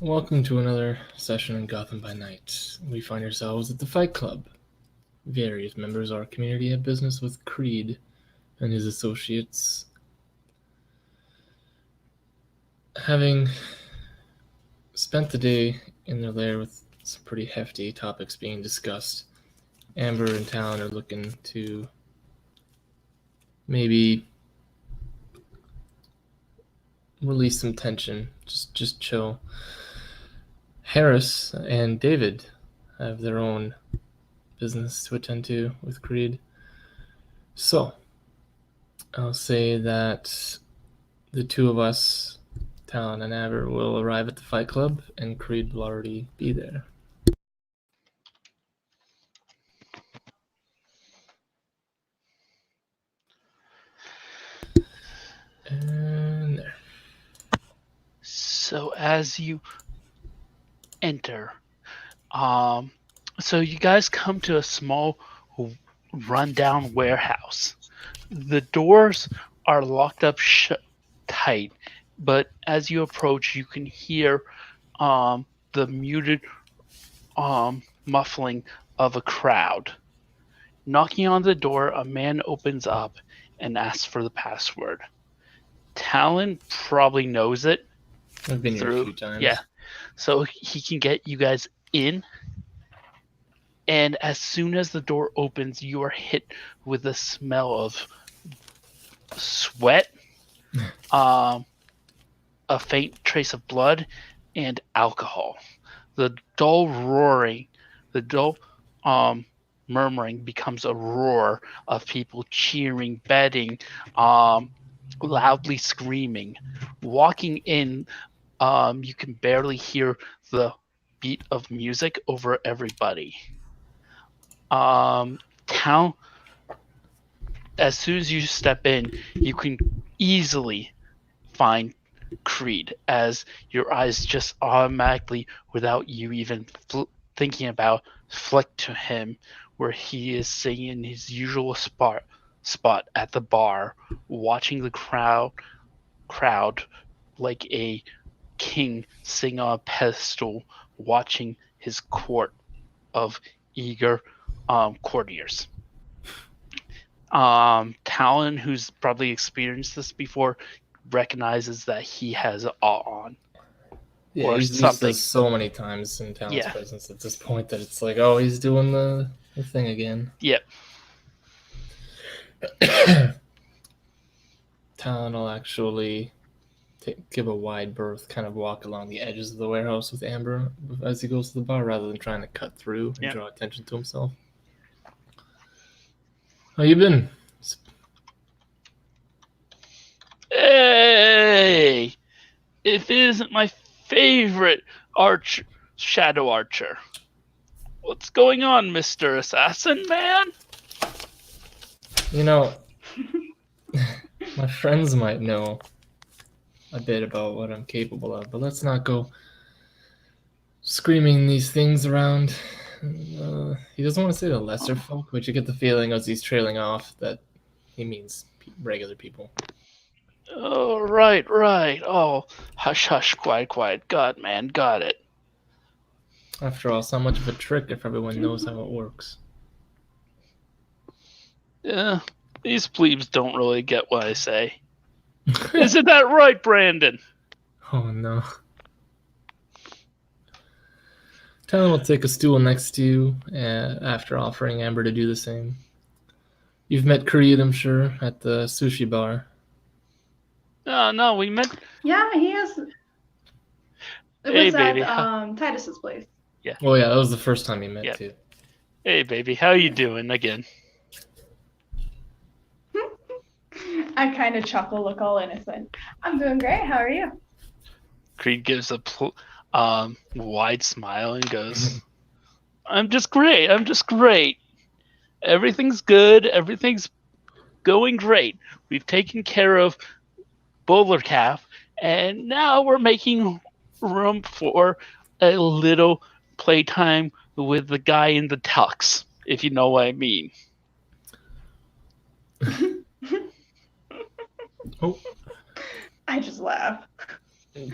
Welcome to another session in Gotham by Night. We find ourselves at the Fight Club. Various members of our community have business with Creed and his associates. Having spent the day in their lair with some pretty hefty topics being discussed, Amber and Talon are looking to maybe release some tension, just chill. Harris and David have their own business to attend to with Creed. So, I'll say that the two of us, Talon and Amber, will arrive at the Fight Club, and Creed will already be there. And there. So as you enter, so you guys come to a small rundown warehouse. The doors are locked up tight, but as you approach, you can hear the muted muffling of a crowd. Knocking on the door, a man opens up and asks for the password. Talon probably knows it. I've been here a few times. Yeah. So he can get you guys in. And as soon as the door opens, you are hit with the smell of sweat, a faint trace of blood, and alcohol. The dull murmuring becomes a roar of people cheering, betting, loudly screaming. Walking in, you can barely hear the beat of music over everybody. As soon as you step in, you can easily find Creed, as your eyes just automatically, without you even thinking about, flick to him, where he is sitting in his usual spot at the bar, watching the crowd like a king sitting on a pedestal, watching his court of eager courtiers. Talon, who's probably experienced this before, recognizes that he has on. Yeah, or he's something. used this so many times in Talon's presence at this point that it's like, oh, he's doing the thing again. Yep. Talon will actually give a wide berth, kind of walk along the edges of the warehouse with Amber as he goes to the bar, rather than trying to cut through and draw attention to himself. How you been? Hey! If it isn't my favorite shadow archer. What's going on, Mr. Assassin Man? You know, my friends might know a bit about what I'm capable of, but let's not go screaming these things around. He doesn't want to say the lesser folk, but you get the feeling as he's trailing off that he means regular people. Oh, right. Oh, hush, quiet. God, man, got it. After all, it's not much of a trick if everyone knows how it works. Yeah, these plebes don't really get what I say. Isn't that right, Brandon? Oh, no. Talon will take a stool next to you after offering Amber to do the same. You've met Creed, I'm sure, at the sushi bar. No, we met... Yeah, he has... It was at Titus's place. Yeah. Oh, yeah, that was the first time you met, too. Hey, baby, how you doing again? I kind of chuckle, look all innocent. I'm doing great. How are you? Creed gives a wide smile and goes, I'm just great. Everything's good. Everything's going great. We've taken care of Bowler Calf, and now we're making room for a little playtime with the guy in the tux, if you know what I mean. Oh. I just laugh.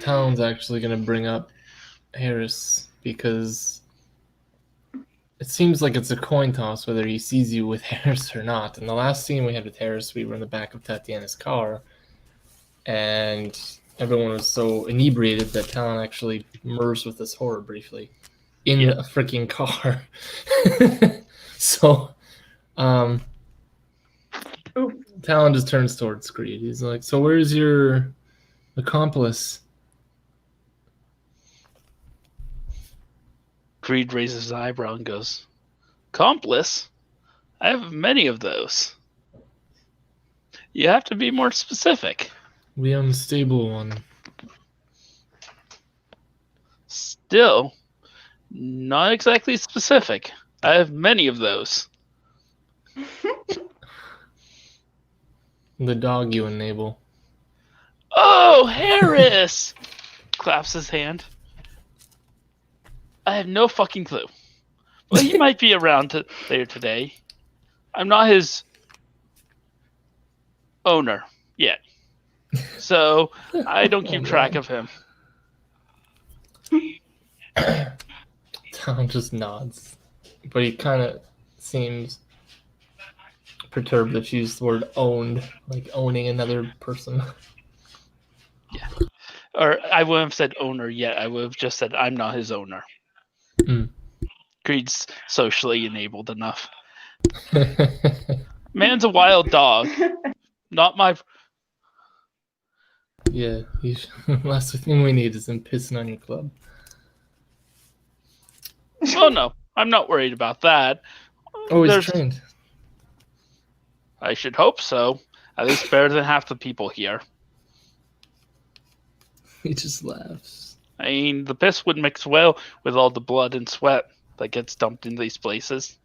Talon's actually going to bring up Harris because it seems like it's a coin toss whether he sees you with Harris or not. And the last scene we had with Harris, we were in the back of Tatiana's car, and everyone was so inebriated that Talon actually merged with this horror briefly in a freaking car. So, Talon just turns towards Creed. He's like, "So where's your accomplice?" Creed raises his eyebrow and goes, "Accomplice? I have many of those. You have to be more specific." The unstable one. Still, not exactly specific. I have many of those. The dog you enable. Oh, Harris! Claps his hand. I have no fucking clue. Well, he might be around later today. I'm not his owner yet. So I don't keep track of him. Talon just nods. But he kind of seems perturbed that you used the word owned, like owning another person. Yeah. Or I wouldn't have said owner yet. I would have just said I'm not his owner. Creed's socially enabled enough. Man's a wild dog. Not my... Yeah, last thing we need is him pissing on your club. Oh no, I'm not worried about that. Oh, he's trained. I should hope so. At least better than half the people here. He just laughs. I mean, the piss would mix well with all the blood and sweat that gets dumped in these places.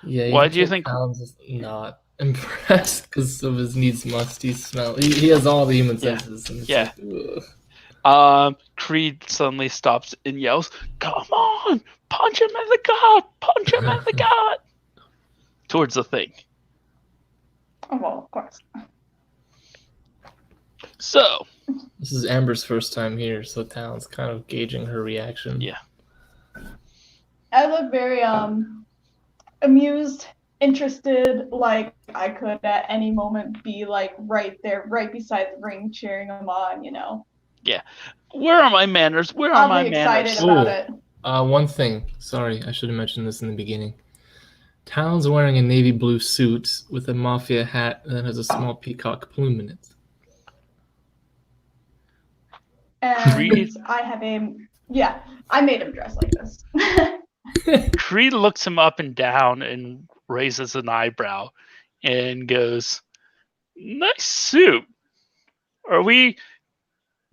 Yeah. Why do you think Talon's just not impressed because of his needs musty smell? He has all the human senses. And it's like, Creed suddenly stops and yells, "Come on! Punch him in the gut! Punch him in the gut!" Towards the thing. Oh, well, of course. So. This is Amber's first time here, so Talon's kind of gauging her reaction. Yeah. I look very amused, interested, like I could at any moment be like right there, right beside the ring, cheering him on, you know. Yeah. Where are my manners? Where are my manners? I'll be excited about it. One thing. Sorry, I should have mentioned this in the beginning. Talon's wearing a navy blue suit with a mafia hat that has a small peacock plume in it. And I have I made him dress like this. Creed looks him up and down and raises an eyebrow and goes, "Nice suit. Are we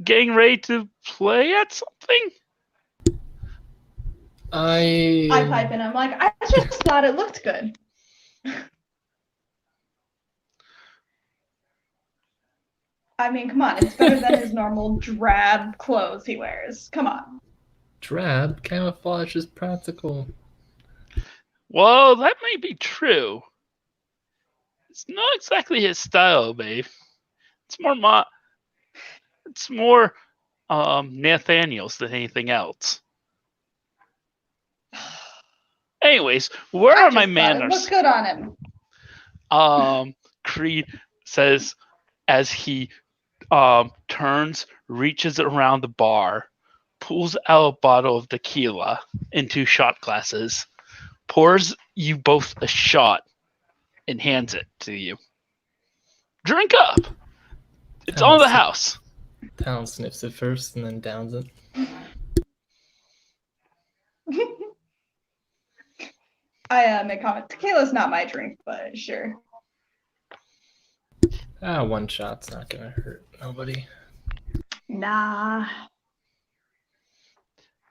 getting ready to play at something?" I pipe in. I'm like, I just thought it looked good. I mean, come on. It's better than his normal drab clothes he wears. Come on. Drab? Camouflage is practical. Well, that may be true. It's not exactly his style, babe. It's more Nathaniel's than anything else. Anyways, where are my manners? It looked good on him. Creed says as he turns, reaches around the bar, pulls out a bottle of tequila in 2 shot glasses, pours you both a shot, and hands it to you. Drink up. It's on the house. Talon sniffs it first and then downs it. I make comment. Tequila's not my drink, but sure. 1 shot's not gonna hurt nobody. Nah.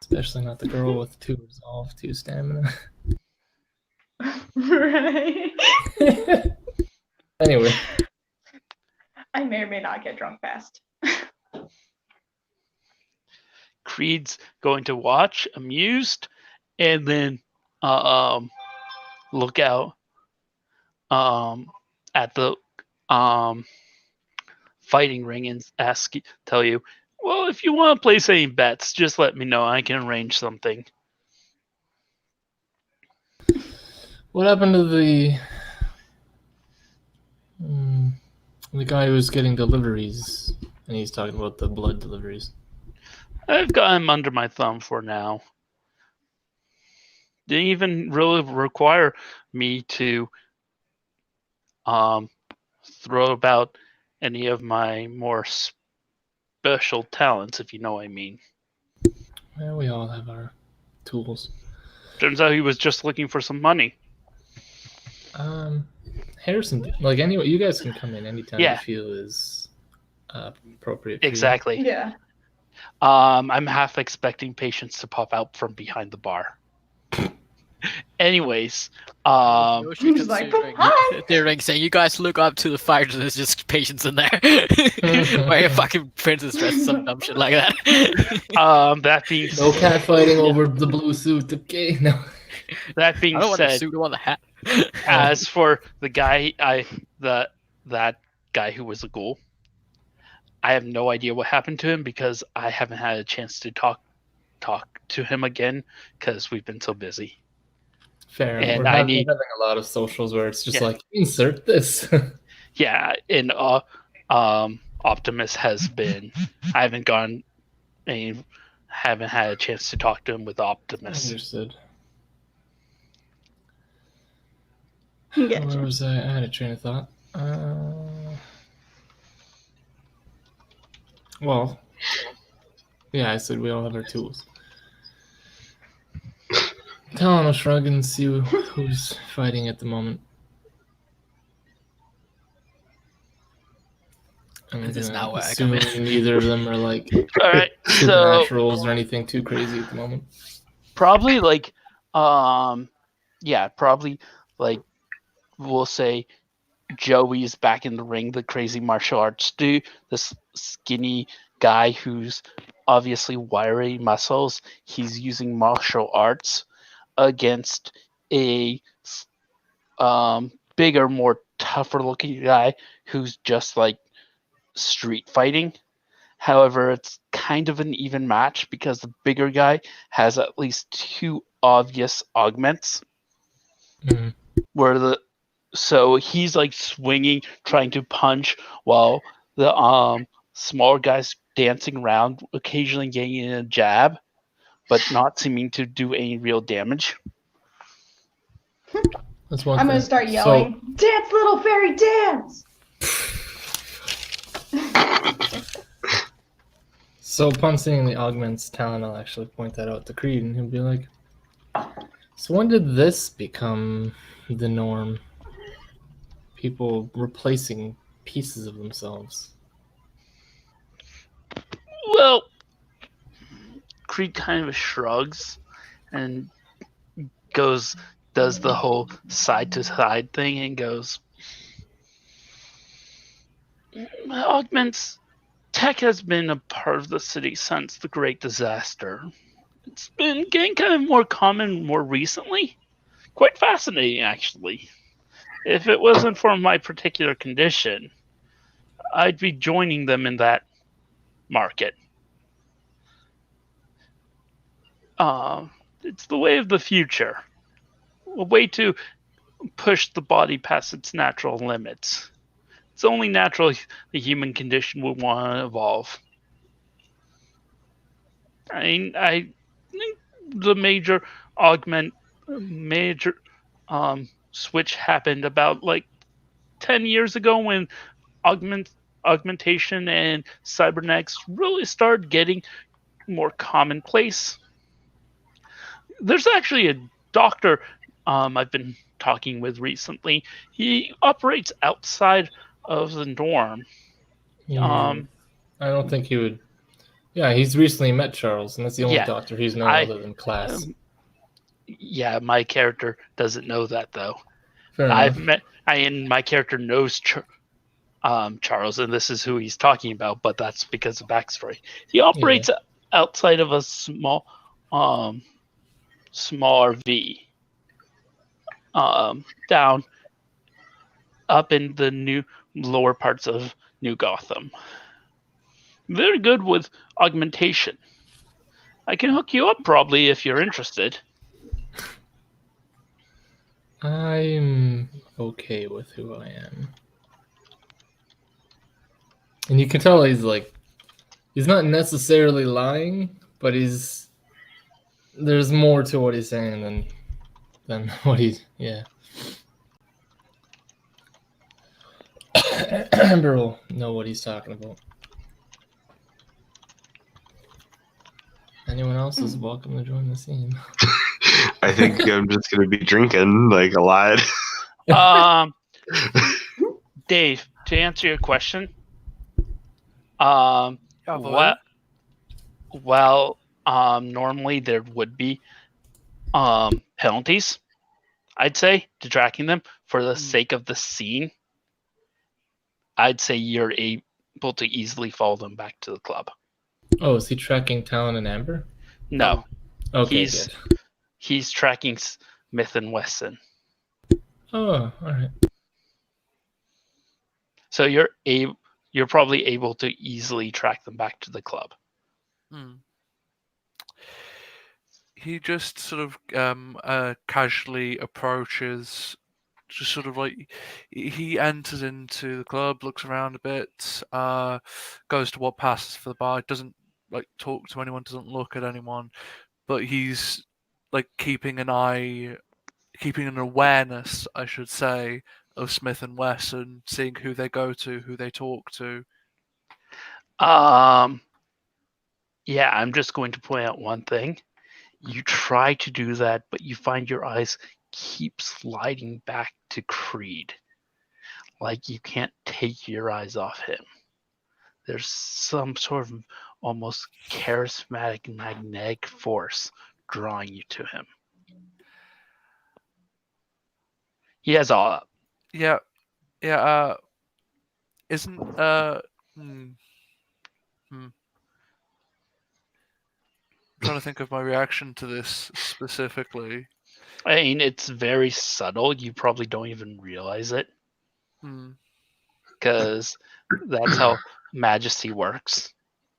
Especially not the girl with 2 resolve, 2 stamina. Right. Anyway. I may or may not get drunk fast. Creed's going to watch, amused, and then look out at the fighting ring and tell you, Well, if you want to place any bets, just let me know. I can arrange something. What happened to the guy who was getting deliveries? And he's talking about the blood deliveries. I've got him under my thumb for now. Didn't even really require me to throw about any of my more special talents, if you know what I mean. Yeah, we all have our tools. Turns out he was just looking for some money. Harrison, like anyway, you guys can come in anytime Yeah. you feel is appropriate for Exactly. Yeah. I'm half expecting patients to pop out from behind the bar. Anyways, You should He's like, considering "Hi." considering saying you guys look up to the fire and there's just patients in there. Where your fucking princess dressed some dumb shit like that. that being you. No cat fighting over the blue suit. Okay, no. That I being don't want the said, suit, I want the hat. as for the guy, that guy who was a ghoul, I have no idea what happened to him because I haven't had a chance to talk to him again because we've been so busy. Fair. And We're having a lot of socials where it's just like insert this. Yeah, and Optimus has been. I haven't gone. Haven't had a chance to talk to him with Optimus. Understood. Gotcha. Where was I? I had a train of thought. Well, yeah, I said we all have our tools. Talon will shrug and see who's fighting at the moment. I'm This is gonna not where I come assume in. neither of them are like All right, so supernaturals or anything too crazy at the moment. probably like, yeah, probably like we'll say Joey's back in the ring, the crazy martial arts dude, this skinny guy who's obviously wiry muscles. He's using martial arts against a bigger, more tougher looking guy who's just like street fighting. However, it's kind of an even match because the bigger guy has at least two obvious augments. Mhm. So he's like swinging, trying to punch, while the small guy's dancing around, occasionally getting in a jab, but not seeming to do any real damage. That's one I'm thing. gonna start yelling, "Dance, little fairy, dance!" So upon seeing the augments, Talon will actually point that out to Creed, and he'll be like, "So when did this become the norm? People replacing pieces of themselves." Well, Creed kind of shrugs and does the whole side to side thing and goes, "Augments tech has been a part of the city since the Great Disaster. It's been getting kind of more common more recently. Quite fascinating, actually. If it wasn't for my particular condition, I'd be joining them in that market. It's the way of the future. A way to push the body past its natural limits. It's only natural the human condition would want to evolve. I think the major switch happened about like 10 years ago when augmentation and cybernetics really started getting more commonplace. There's actually a doctor I've been talking with recently. He operates outside of the norm. I don't think he would. Yeah, he's recently met Charles, and that's the only doctor he's known other than Class. Yeah, my character doesn't know that though. Fair I've enough. met, and my character knows Charles, and this is who he's talking about. But that's because of backstory. He operates outside of a small RV, down up in the new lower parts of New Gotham. Very good with augmentation. I can hook you up probably if you're interested. I'm okay with who I am. And you can tell he's not necessarily lying, but there's more to what he's saying than what yeah. Amber will know what he's talking about. Anyone else is welcome to join the scene. I think I'm just gonna be drinking like a lot. Dave, to answer your question, normally there would be penalties, I'd say, to tracking them for the sake of the scene. I'd say you're able to easily follow them back to the club. Oh, is he tracking Talon and Amber? No. Okay, He's tracking Smith and Wesson. Oh, all right. So you're probably able to easily track them back to the club. He just sort of casually approaches, just sort of like he enters into the club, looks around a bit, goes to what passes for the bar, doesn't like talk to anyone, doesn't look at anyone, but he's like keeping an awareness, I should say, of Smith and Wesson, seeing who they go to, who they talk to. Yeah, I'm just going to point out one thing. You try to do that, but you find your eyes keep sliding back to Creed. Like you can't take your eyes off him. There's some sort of almost charismatic magnetic force drawing you to him. He has all up. Yeah. Isn't I'm trying to think of my reaction to this specifically. I mean, it's very subtle. You probably don't even realize it. Because that's how Majesty works.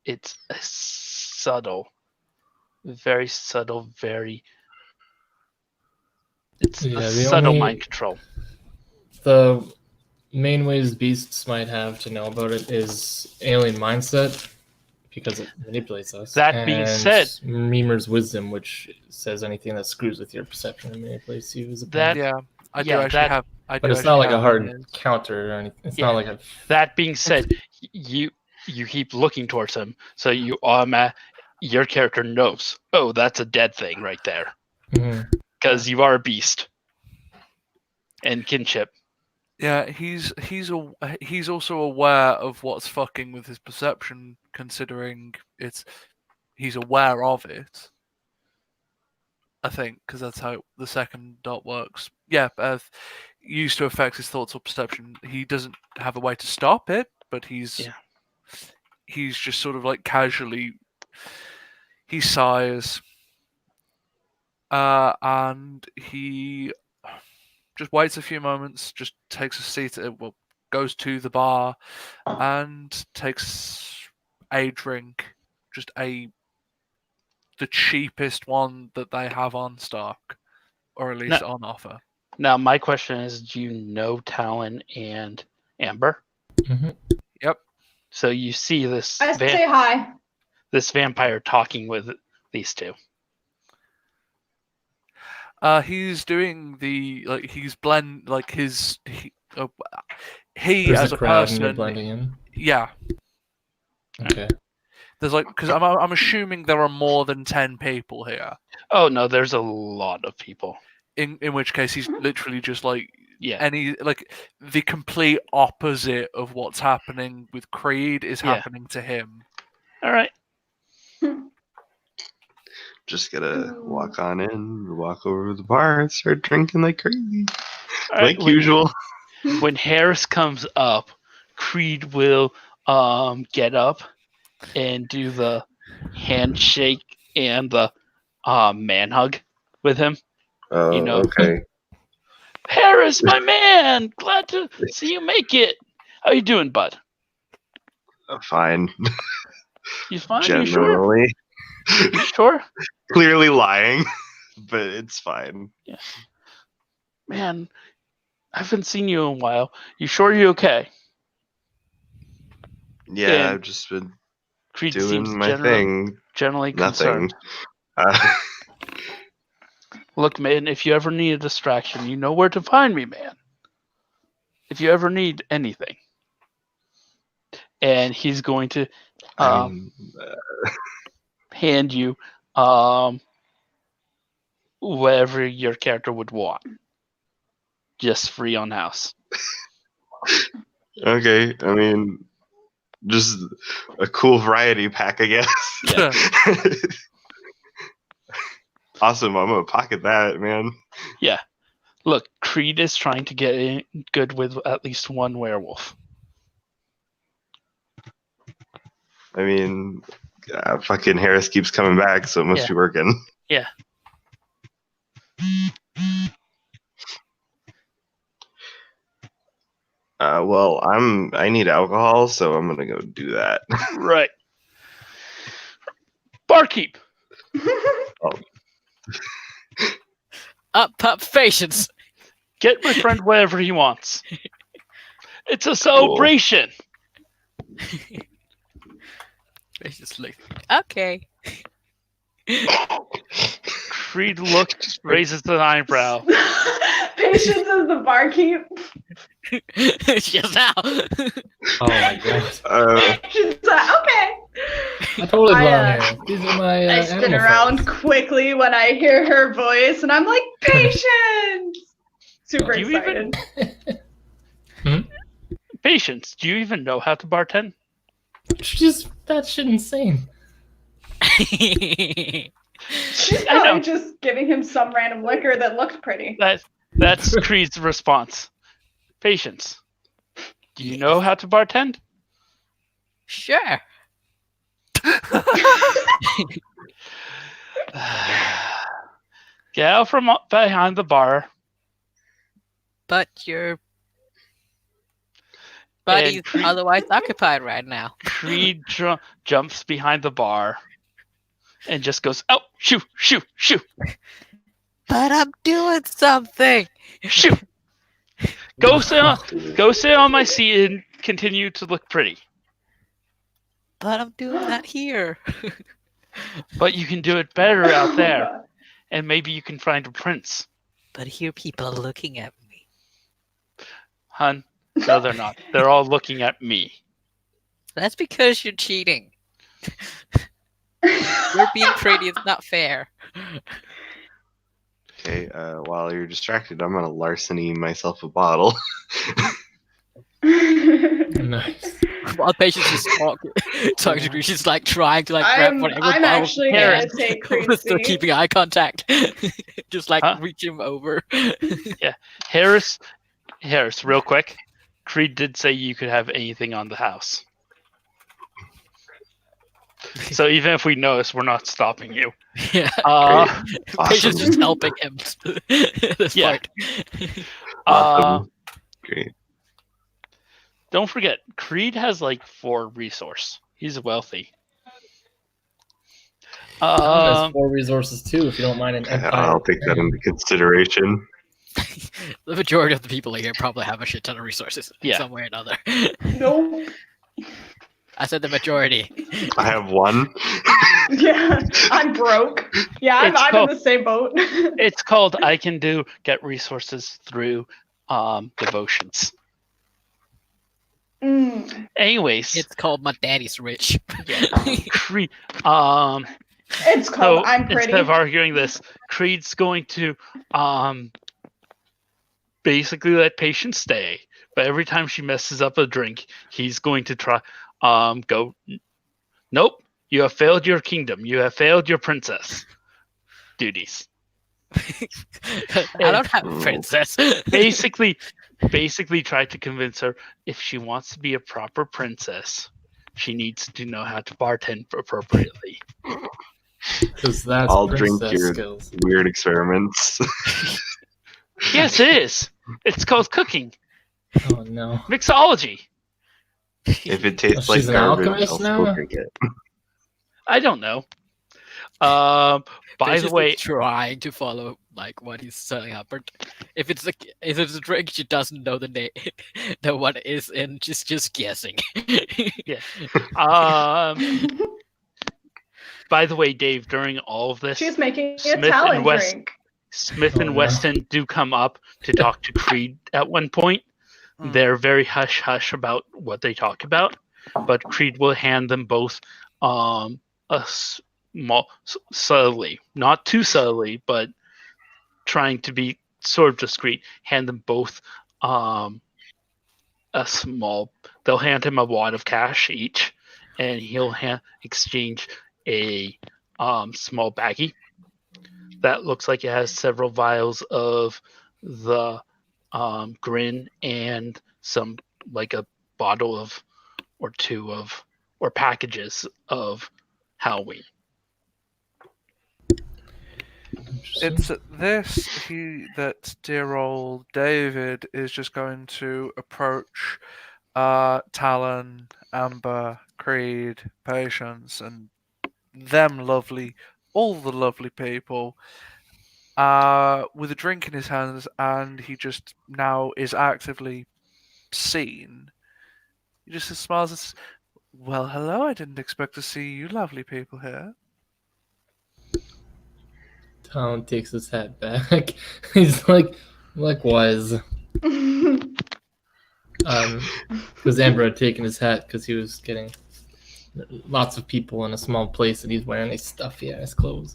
It's a subtle, very subtle, it's a subtle mind control. The main ways beasts might have to know about it is alien mindset, because it manipulates us. That being said, Mimer's wisdom, which says anything that screws with your perception and manipulates you is a that. Yeah, I do actually have. But it's not like a hard counter or anything. It's not like a. That being said, you keep looking towards him, so your character knows. Oh, that's a dead thing right there, because you are a beast. And kinship. Yeah, he's also aware of what's fucking with his perception, considering he's aware of it. I think, because that's how the second dot works. Yeah, used to affect his thoughts or perception. He doesn't have a way to stop it, but he's just sort of like casually. He sighs, and he just waits a few moments, just takes a seat, goes to the bar and takes a drink, just the cheapest one that they have on stock, or at least on offer. Now, my question is, do you know Talon and Amber? Yep. So you see this... I say hi. This vampire talking with these two. He's doing he's he There's as a crowd person. And you're blending in? Yeah. Okay. There's because I'm assuming there are more than 10 people here. Oh no, there's a lot of people. In which case he's literally just the complete opposite of what's happening with Creed is happening to him. All right. Just gotta walk on in, walk over to the bar, and start drinking like crazy, usual. When Harris comes up, Creed will get up and do the handshake and the man hug with him. Oh, okay. Harris, my man, glad to see you make it. How you doing, bud? Fine. You fine? Generally. You sure? Clearly lying, but it's fine. Yeah. Man, I haven't seen you in a while. You sure you're okay? Yeah, And I've just been Creed doing seems my thing. generally Nothing. concerned. Look, man, if you ever need a distraction, you know where to find me, man. If you ever need anything. And he's going to I mean, hand you whatever your character would want. Just free on house. okay, I mean, just a cool variety pack, I guess. Yeah. Awesome, I'm gonna pocket that, man. Yeah. Look, Creed is trying to get in good with at least one werewolf. I mean, fucking Harris keeps coming back, so it must Yeah. be working. Yeah. Well, I need alcohol, so I'm gonna go do that. Right. Barkeep! Up, patience. Get my friend whatever he wants. It's a celebration! Patience like, okay. Creed looks, raises an eyebrow. Patience is the barkeep. Yes, now. Oh my god. She's like, okay. I totally I, belong here. These are my I spin animal around friends. quickly when I hear her voice, and I'm like, Patience! Super Do you even- excited. Patience, do you even know how to bartend? She's that shit insane. She's I know. probably just giving him some random liquor that looked pretty. That's Creed's response. Patience, do you know how to bartend? Sure. Get out from behind the bar. But your body's Creed- otherwise occupied right now. Creed jumps behind the bar and just goes, oh, shoo, shoo, shoo, But I'm doing something. shoo. Go sit on my seat and continue to look pretty. But I'm doing that here. But you can do it better out Oh, there, God. and maybe you can find a prince. But here people are looking at me. Hun, no, they're not. They're all looking at me. That's because you're cheating. You're being pretty. It's not fair. Okay, while you're distracted, I'm gonna larceny myself a bottle. Nice. While Patience is talking to Creed, she's like trying to like grab whatever I'm bottle actually she gonna can. take Still Creepy. keeping eye contact. Just like Huh? reach him over. Harris, real quick. Creed did say you could have anything on the house. So even if we notice, we're not stopping you. Yeah. Patience Awesome. just helping him. This Yeah. part. Awesome. Great. Don't forget, Creed has like 4 resource. He's wealthy. There's 4 resources too, if you don't mind an empire. I'll take that into consideration. The majority of the people here probably have a shit ton of resources in Yeah. some way or another. Nope. I said the majority. I have 1. Yeah, I'm broke. Yeah, I'm in the same boat. It's called I can get resources through devotions. Anyways, It's called My Daddy's Rich. Creed. It's called So I'm Pretty. instead of arguing this, Creed's going to basically let Patience stay, but every time she messes up a drink, he's going to try go. Nope, you have failed your kingdom. You have failed your princess duties. I don't have a princess. Basically try to convince her if she wants to be a proper princess, she needs to know how to bartend appropriately. Because that's I'll drink princess your skills. weird experiments. Yes, it is. It's called cooking, Oh no. mixology. If it tastes Oh, like she's an garbage, alchemist I'll now? still drink it. I don't know. By Patience the is way, trying to follow like what he's setting up, but if it's a drink she doesn't know the name, the what it is, and just guessing. um, by the way, Dave, during all of this, She's making a Smith talent and West, drink. Smith Oh, and no. Weston do come up to talk to Creed at one point. Mm. They're very hush hush about what they talk about, but Creed will hand them both a small, subtly, not too subtly, but trying to be sort of discreet, hand them both a small. They'll hand him a wad of cash each, and he'll exchange a small baggie that looks like it has several vials of the grin and some like a bottle of or two of or packages of Halloween. It's at this that dear old David is just going to approach Talon, Amber, Creed, Patience, and them all the lovely people, with a drink in his hands, and he just now is actively seen. He just smiles and says, "Well, hello, I didn't expect to see you lovely people here." Talon takes his hat back. He's like, likewise. Because Amber had taken his hat because he was getting lots of people in a small place and he's wearing his stuffy ass clothes.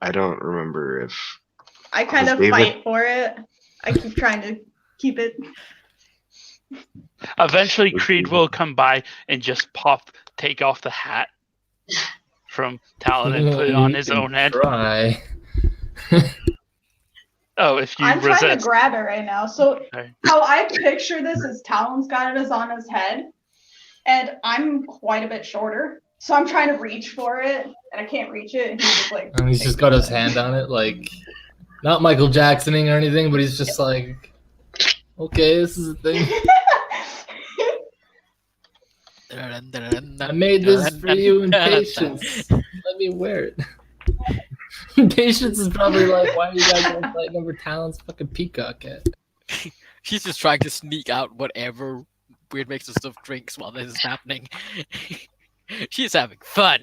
I don't remember if I kind of David- fight for it. I keep trying to keep it. Eventually, Creed will come by and just take off the hat from Talon and put it on his own head. Try. Oh, if you I'm trying to resist. grab it right now. So Okay. how I picture this is Talon's got it is on his head, and I'm quite a bit shorter. So I'm trying to reach for it, and I can't reach it. And he's just like, And he's just got his hand on it, like, not Michael Jacksoning or anything, but he's just like, okay, this is a thing. I made this for you in Patience. Let me wear it. Patience is probably like, why are you guys gonna fight over Talon's fucking peacock hat? She's just trying to sneak out whatever weird mixes of drinks while this is happening. She's having fun.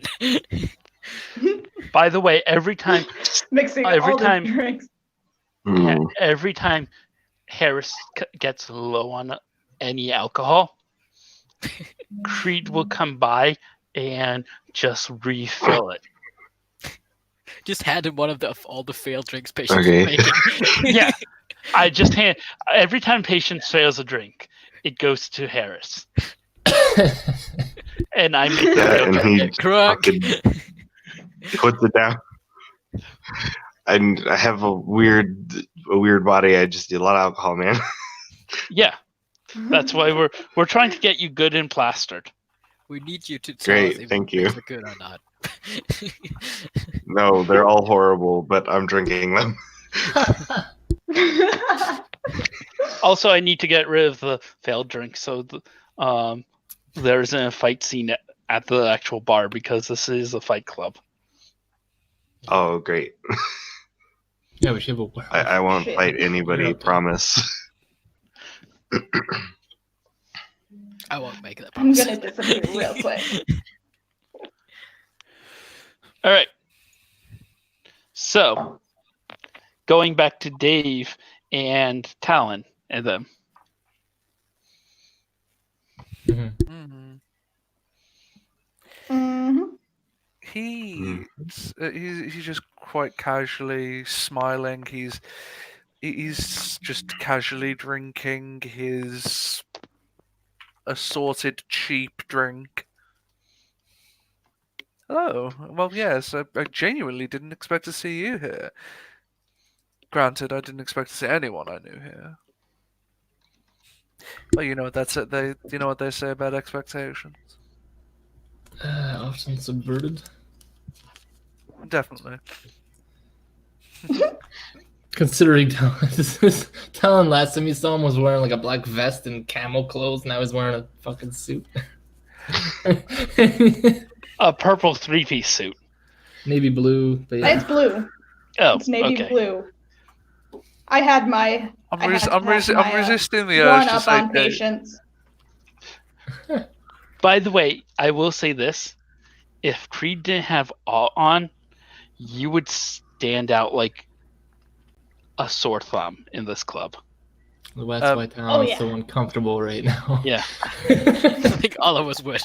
By the way, every time mixing Every all time- the drinks. every time Harris gets low on any alcohol, Creed will come by and just refill it. Just hand him one of all the failed drinks Patience Okay. is making. Yeah, I just hand every time Patience fails a drink, it goes to Harris, and I make Yeah, the and joke. he Crook. fucking puts it down. And I have a weird body. I just do a lot of alcohol, man. Yeah, that's why we're trying to get you good and plastered. We need you to tell Great, us if thank the drinks you. are good or not. No, they're all horrible, but I'm drinking them. Also, I need to get rid of the failed drink, so there isn't a fight scene at the actual bar because this is a fight club. Oh, great. Yeah, we should have a I won't Shit. fight anybody, Okay. promise. I won't make that I'm promise. gonna disappear real quick. All right. So, going back to Dave and Talon and them. Mhm. Mhm. hmm He's just quite casually smiling. He's just casually drinking his assorted cheap drink. Hello. Well, yes, I genuinely didn't expect to see you here. Granted, I didn't expect to see anyone I knew here. Well, you know what that's it. You know what they say about expectations. Often subverted. Definitely. Considering Talon last time you saw him was wearing like a black vest and camel clothes, now he's wearing a fucking suit. A purple three-piece suit. Navy blue, but yeah. It's blue. Oh, It's navy okay. blue. I had my. I'm I had to have my, resisting the urge one to up say on Dave. patience. By the way, I will say this: if Creed didn't have all on, you would stand out like a sore thumb in this club. Well, that's why Talon's yeah. so uncomfortable right now. Yeah. I think all of us would.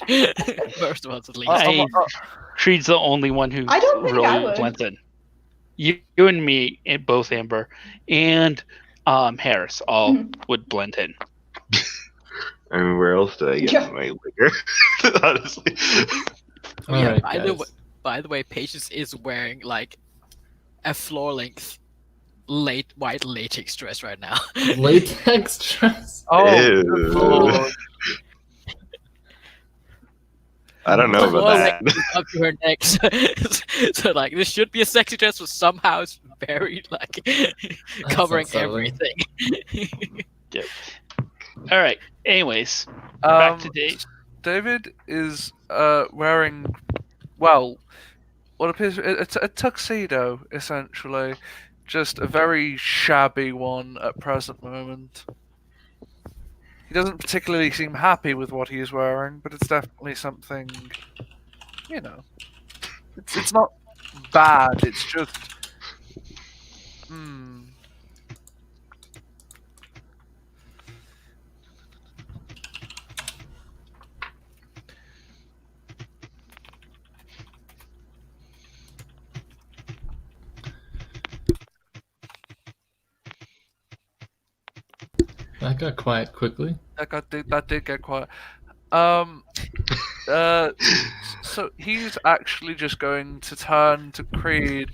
Most of us, at least. Creed's the only one who I don't think really I would. blends in. You and me, and both Amber and Harris, all would blend in. I mean, where else did I get my liquor? Honestly. All right, by the way, Patience is wearing like a floor-length white latex dress right now. Latex dress? Oh, Ew. I don't know about that. Up to her neck. So like, this should be a sexy dress, but somehow it's very like covering everything. Yep. All right. Anyways, back to Dave. David is wearing, well, what appears it's a tuxedo essentially, just a very shabby one at present moment. He doesn't particularly seem happy with what he is wearing, but it's definitely something, you know. It's not bad. It's just, That got quiet quickly. That did get quiet. So he's actually just going to turn to Creed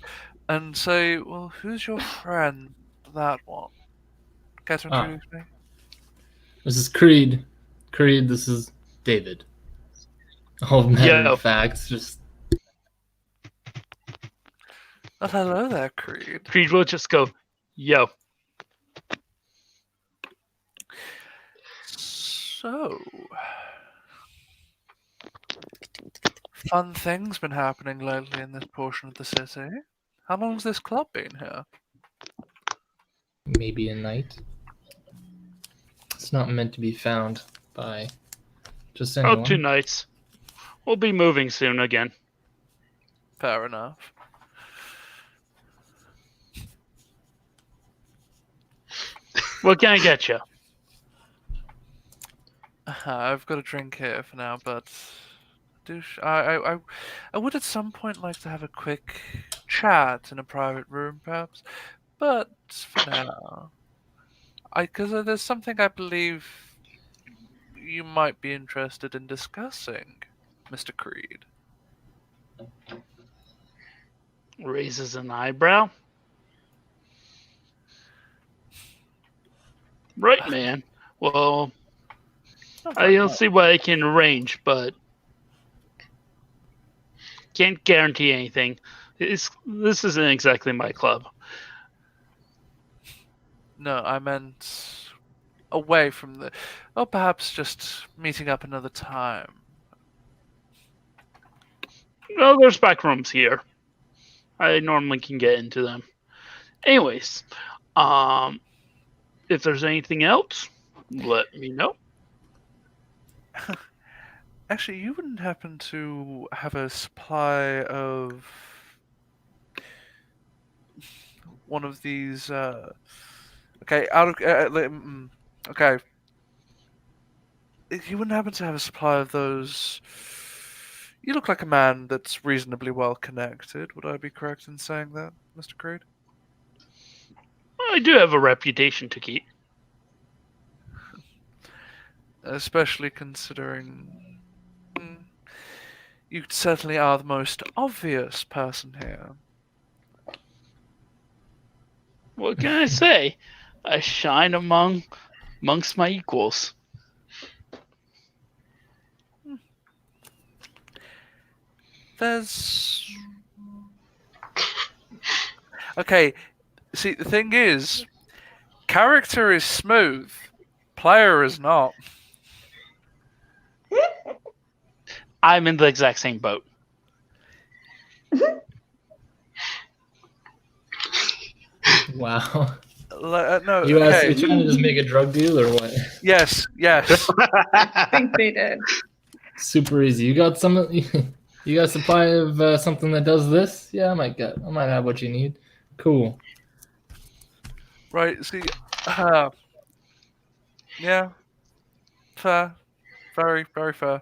and say, "Well, who's your friend? That one. Care to introduce me?" This is Creed. Creed, this is David. All matter of facts, just. Well, hello there, Creed. Creed will just go, yo. So, fun things been happening lately in this portion of the city. How long's this club been here? Maybe a night. It's not meant to be found by just anyone. Oh, 2 nights. We'll be moving soon again. Fair enough. What can I get you? I've got a drink here for now, but I would at some point like to have a quick chat in a private room, perhaps. But for now, because there's something I believe you might be interested in discussing, Mr. Creed. Raises an eyebrow. Right, man. Well, I don't see what I can arrange, but can't guarantee anything. This isn't exactly my club. No, I meant away from the... Or perhaps just meeting up another time. Well, there's back rooms here. I normally can get into them. Anyways, if there's anything else, let me know. Actually, you wouldn't happen to have a supply of one of these? Okay, okay. You wouldn't happen to have a supply of those? You look like a man that's reasonably well connected. Would I be correct in saying that, Mr. Creed? I do have a reputation to keep. Especially considering you certainly are the most obvious person here. What can I say? I shine amongst my equals. There's... Okay, See, the thing is, character is smooth, player is not. I'm in the exact same boat. Wow. No, You okay. you trying to just make a drug deal or what? Yes. I think they did. Super easy. You got some. You got a supply of something that does this? Yeah, I might have what you need. Cool. Right. See. Yeah. Fair. Very, very fair.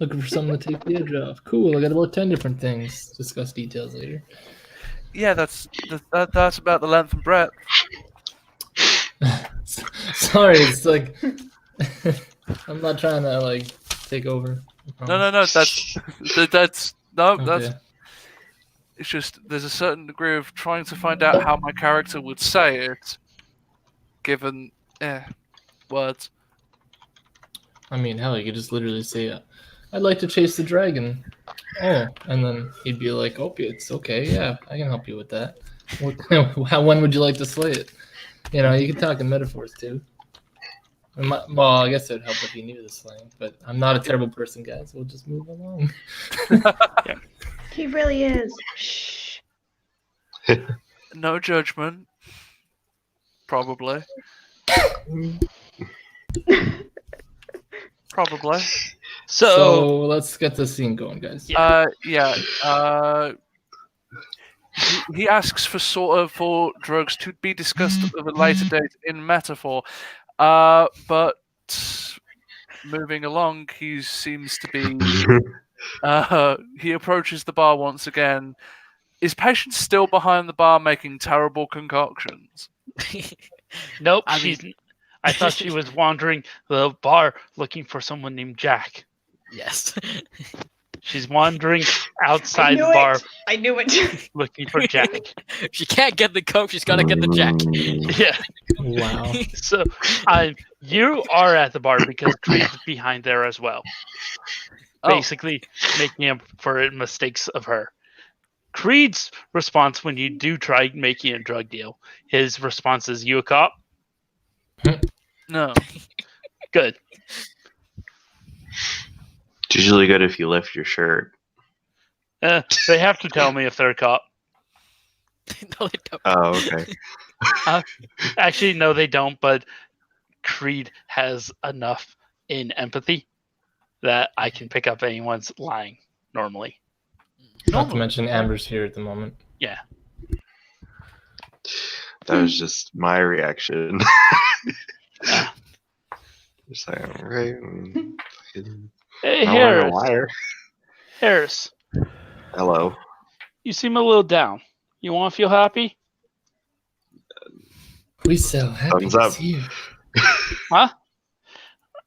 Looking for something to take the edge off. Cool. I got about 10 different things. Discuss details later. Yeah, that's about the length and breadth. Sorry, it's like I'm not trying to like take over. No. That's Okay. It's just there's a certain degree of trying to find out how my character would say it, given words. I mean, hell, you could just literally say, "I'd like to chase the dragon." Oh, and then he'd be like, "Opiates, okay, yeah, I can help you with that." When would you like to slay it? You know, you can talk in metaphors too. Well, I guess it'd help if you knew the slang, but I'm not a terrible person, guys. We'll just move along. He really is. Shh. No judgment. Probably. Probably. So let's get the scene going, guys. He asks for drugs to be discussed at a later date in metaphor. But moving along, he seems to be. He approaches the bar once again. Is Patience still behind the bar making terrible concoctions? nope, I thought she was wandering the bar looking for someone named Jack. Yes. She's wandering outside the bar. I knew it. Looking for Jack. She can't get the coke. She's gotta get the Jack. Yeah. Wow. So, you are at the bar because Creed's behind there as well. Basically, making up for mistakes of her. Creed's response when you do try making a drug deal, his response is, "You a cop?" No. Good. It's usually good if you lift your shirt. They have to tell me if they're a cop. No, they don't. Oh, okay. Actually, no, they don't, but Creed has enough in empathy that I can pick up anyone's lying normally. Not to mention Amber's here at the moment. Yeah. That was just my reaction. Just like, right. Hey, I Harris. want a liar. Harris, Hello. you seem a little down. You want to feel happy? We sell happiness Thumbs up. here. Huh?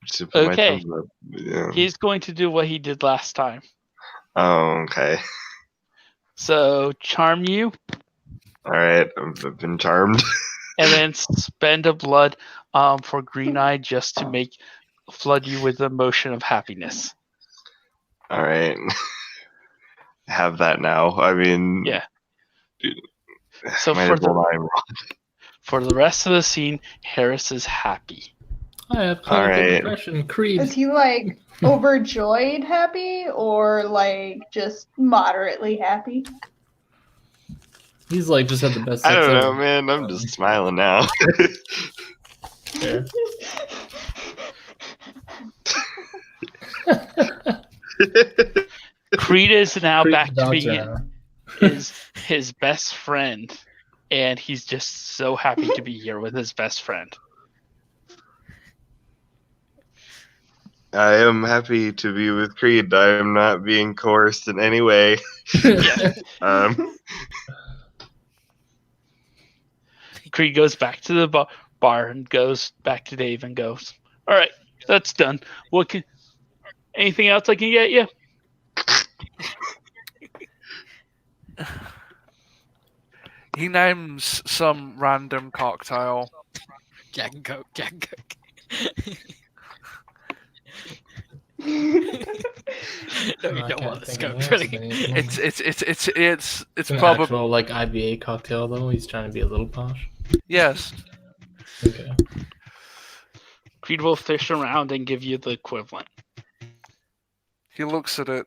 Just put my Okay. thumbs up. Yeah. He's going to do what he did last time. Oh, okay. So, charm you, All right. I've been charmed. and then spend a blood for Green Eye just to flood you with the emotion of happiness. All right. Have that now. I mean, Yeah. Dude, So might for as well the, not even- for the rest of the scene, Harris is happy. I have clinical Alright. depression. Creed. Is he like overjoyed happy or like just moderately happy? He's like just had the best I sex don't know, ever. man. I'm just smiling now. Fair. Creed is now Creed's back to doctor being now. his best friend, and he's just so happy to be here with his best friend. I am happy to be with Creed. I am not being coerced in any way. Yeah. Creed goes back to the bar and goes back to Dave and goes, "All right, that's done. Anything else I can get you?" He names some random cocktail. Jack and Coke. Jack and Coke. No, you I don't can't want the think scope of anything drilling. at the moment. It's an probably actual like IBA cocktail though. He's trying to be a little posh. yes. Okay. Creed will fish around and give you the equivalent. He looks at it,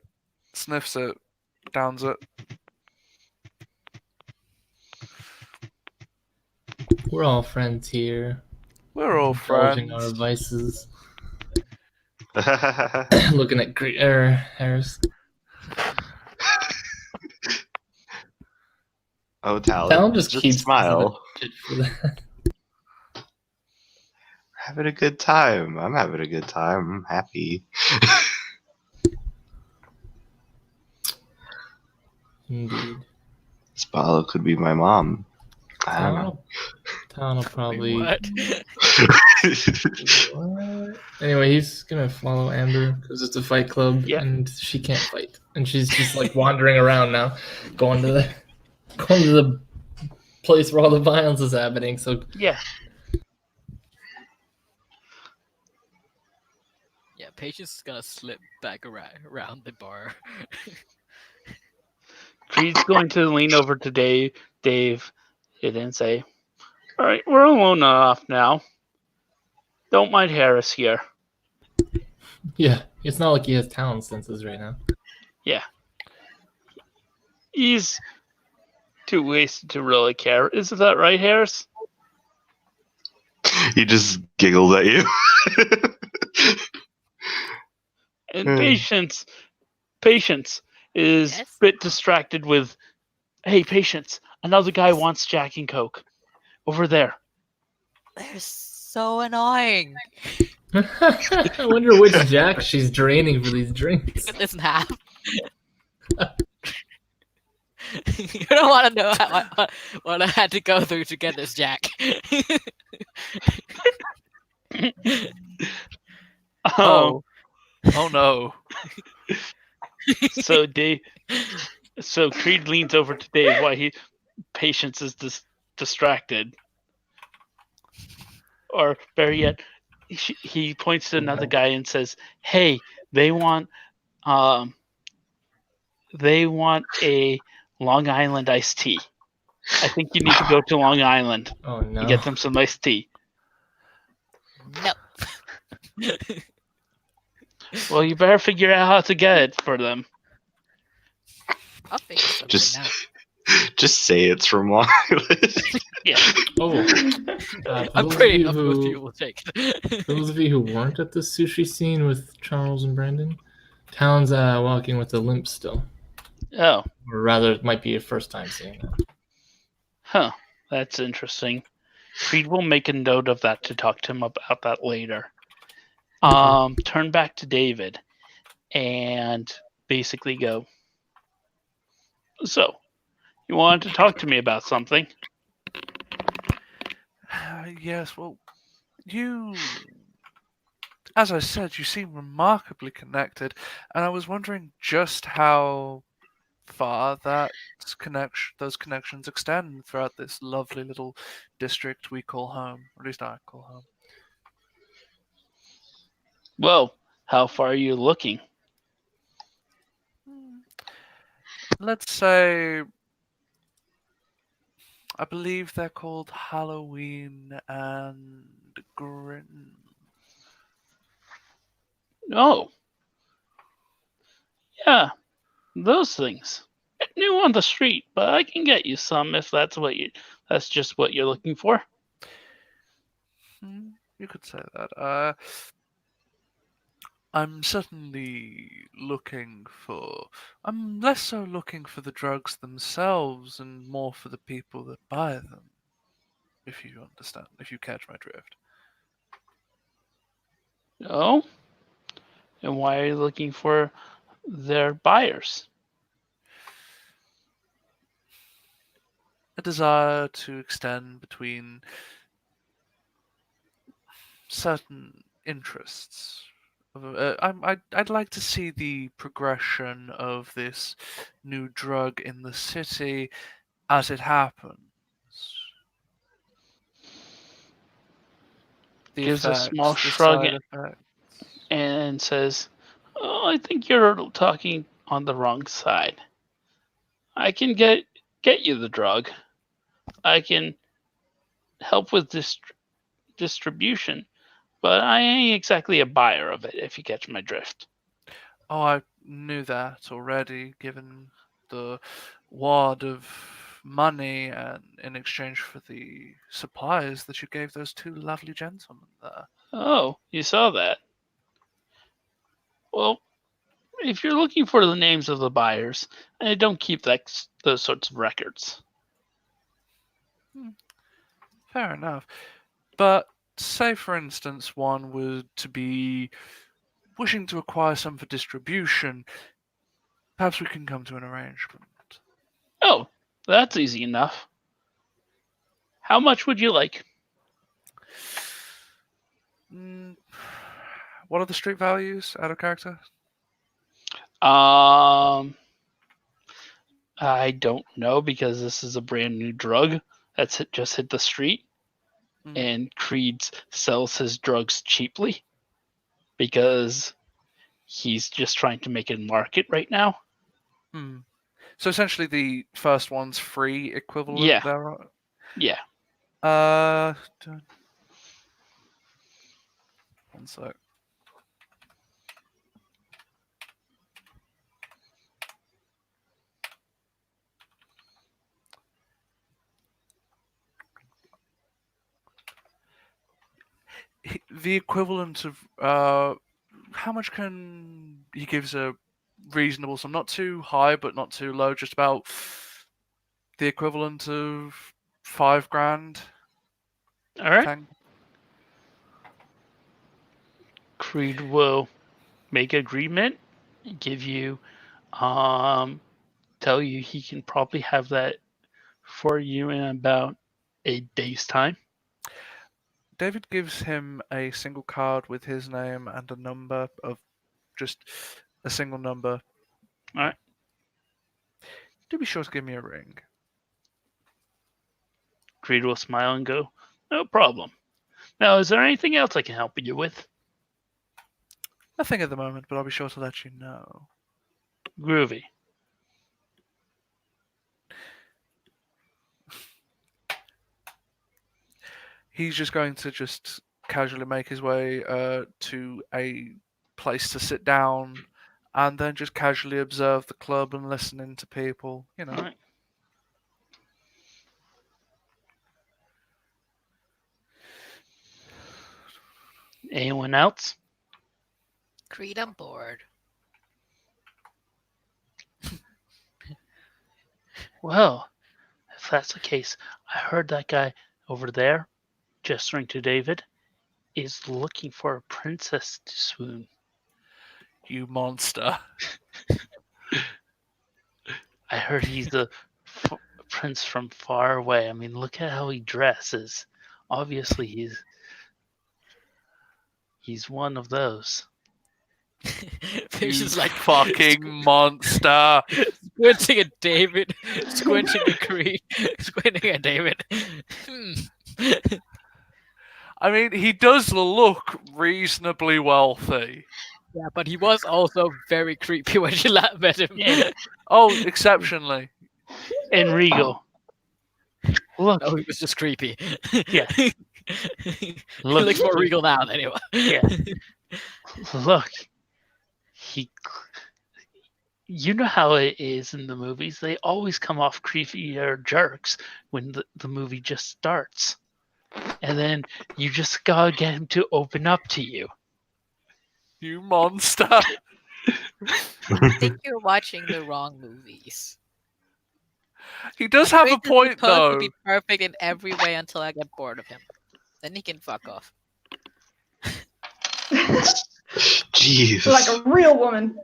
sniffs it, downs it. We're all friends here. We're all Indulging our friends. vices. Looking at Harris. Oh, Talon, Talon just keeps smile. shit for that. Having a good time. I'm having a good time. I'm happy. Indeed. This bottle could be my mom. I don't know. Talon will probably. What? What? Anyway, he's gonna follow Amber because it's a fight club Yeah. and she can't fight, and she's just like wandering around now, going to the place where all the violence is happening. So Yeah. Yeah, Patience is gonna slip back around the bar. Creed's going to lean over to Dave and say, "All right, we're alone enough now. Don't mind Harris here." yeah, it's not like he has talent senses right now. Yeah. He's too wasted to really care. Isn't that right, Harris? He just giggled at you. And Patience is Yes? a bit distracted with, "Hey, Patience, another guy wants Jack and Coke. Over there." They're so annoying. I wonder which Jack she's draining for these drinks. Cut this in half. You don't want to know what I had to go through to get this Jack. Oh no. So Creed leans over to Dave while Patience is distracted. Or better yet, he points to another guy and says, "Hey, they want a Long Island iced tea. I think you need to go to Long Island Oh no! and get them some iced tea." No. Well, you better figure out how to get it for them. I'll figure something Just, out. just say it's from Long Island. Yeah. Oh, I'm pretty enough most people will take it. For those of you who weren't at the sushi scene with Charles and Brandon, Talon's walking with a limp still, Oh, or rather, it might be your first time seeing that. huh. That's interesting. Creed will make a note of that to talk to him about that later. Turn back to David and basically go, "So, you wanted to talk to me about something?" Yes, well, you, as I said, you seem remarkably connected, and I was wondering just how far those connections extend throughout this lovely little district we call home, or at least I call home. Well, how far are you looking? Let's say, I believe they're called Halloween and Grin. Oh, yeah, those things. New on the street, but I can get you some if that's just what you're looking for. You could say that. I'm certainly looking for. I'm less so looking for the drugs themselves and more for the people that buy them. If you understand, if you catch my drift. Oh? And why are you looking for their buyers? A desire to extend between certain interests. I'd like to see the progression of this new drug in the city as it happens. The Gives a effects, small the shrug side effects. and says, Oh, I think you're talking on the wrong side. I can get you the drug. I can help with distribution, but I ain't exactly a buyer of it, if you catch my drift. Oh, I knew that already, given the wad of money and in exchange for the supplies that you gave those two lovely gentlemen there. Oh, you saw that. Well, if you're looking for the names of the buyers, I don't keep those sorts of records. Fair enough. But say, for instance, one were to be wishing to acquire some for distribution, perhaps we can come to an arrangement. Oh, that's easy enough. How much would you like? What are the street values out of character? I don't know because this is a brand new drug that's just hit the street, and Creed sells his drugs cheaply because he's just trying to make a market right now. So essentially, the first one's free equivalent. Yeah. There. Yeah. One sec. The equivalent of how much can he gives a reasonable sum, not too high but not too low, just about the equivalent of $5,000. All right. Creed will make agreement, give you, tell you he can probably have that for you in about a day's time. David gives him a single card with his name and a number of just a single number. All right. Do be sure to give me a ring. Creed will smile and go, "No problem. Now, is there anything else I can help you with?" Nothing at the moment, but I'll be sure to let you know. Groovy. He's just going to just casually make his way to a place to sit down and then just casually observe the club and listening to people, you know. All right. Anyone else? Creed on board. Well, if that's the case, I heard that guy over there, gesturing to David, is looking for a princess to swoon. You monster. I heard he's a prince from far away. I mean, look at how he dresses. Obviously, he's one of those. Fish You is like fucking monster. squinting at David, squinting at Creed, squinting at David. I mean, he does look reasonably wealthy. Yeah, but he was also very creepy when you met him. Yeah. Oh, exceptionally. And regal. Look. Oh, he was just creepy. Yeah. He Look. looks more regal now than anyway. Yeah. Look. You know how it is in the movies. They always come off creepy or jerks when the movie just starts. And then you just gotta get him to open up to you. You monster. I think you're watching the wrong movies. He does have a point, though. To be perfect in every way until I get bored of him. Then he can fuck off. Jeez. Like a real woman.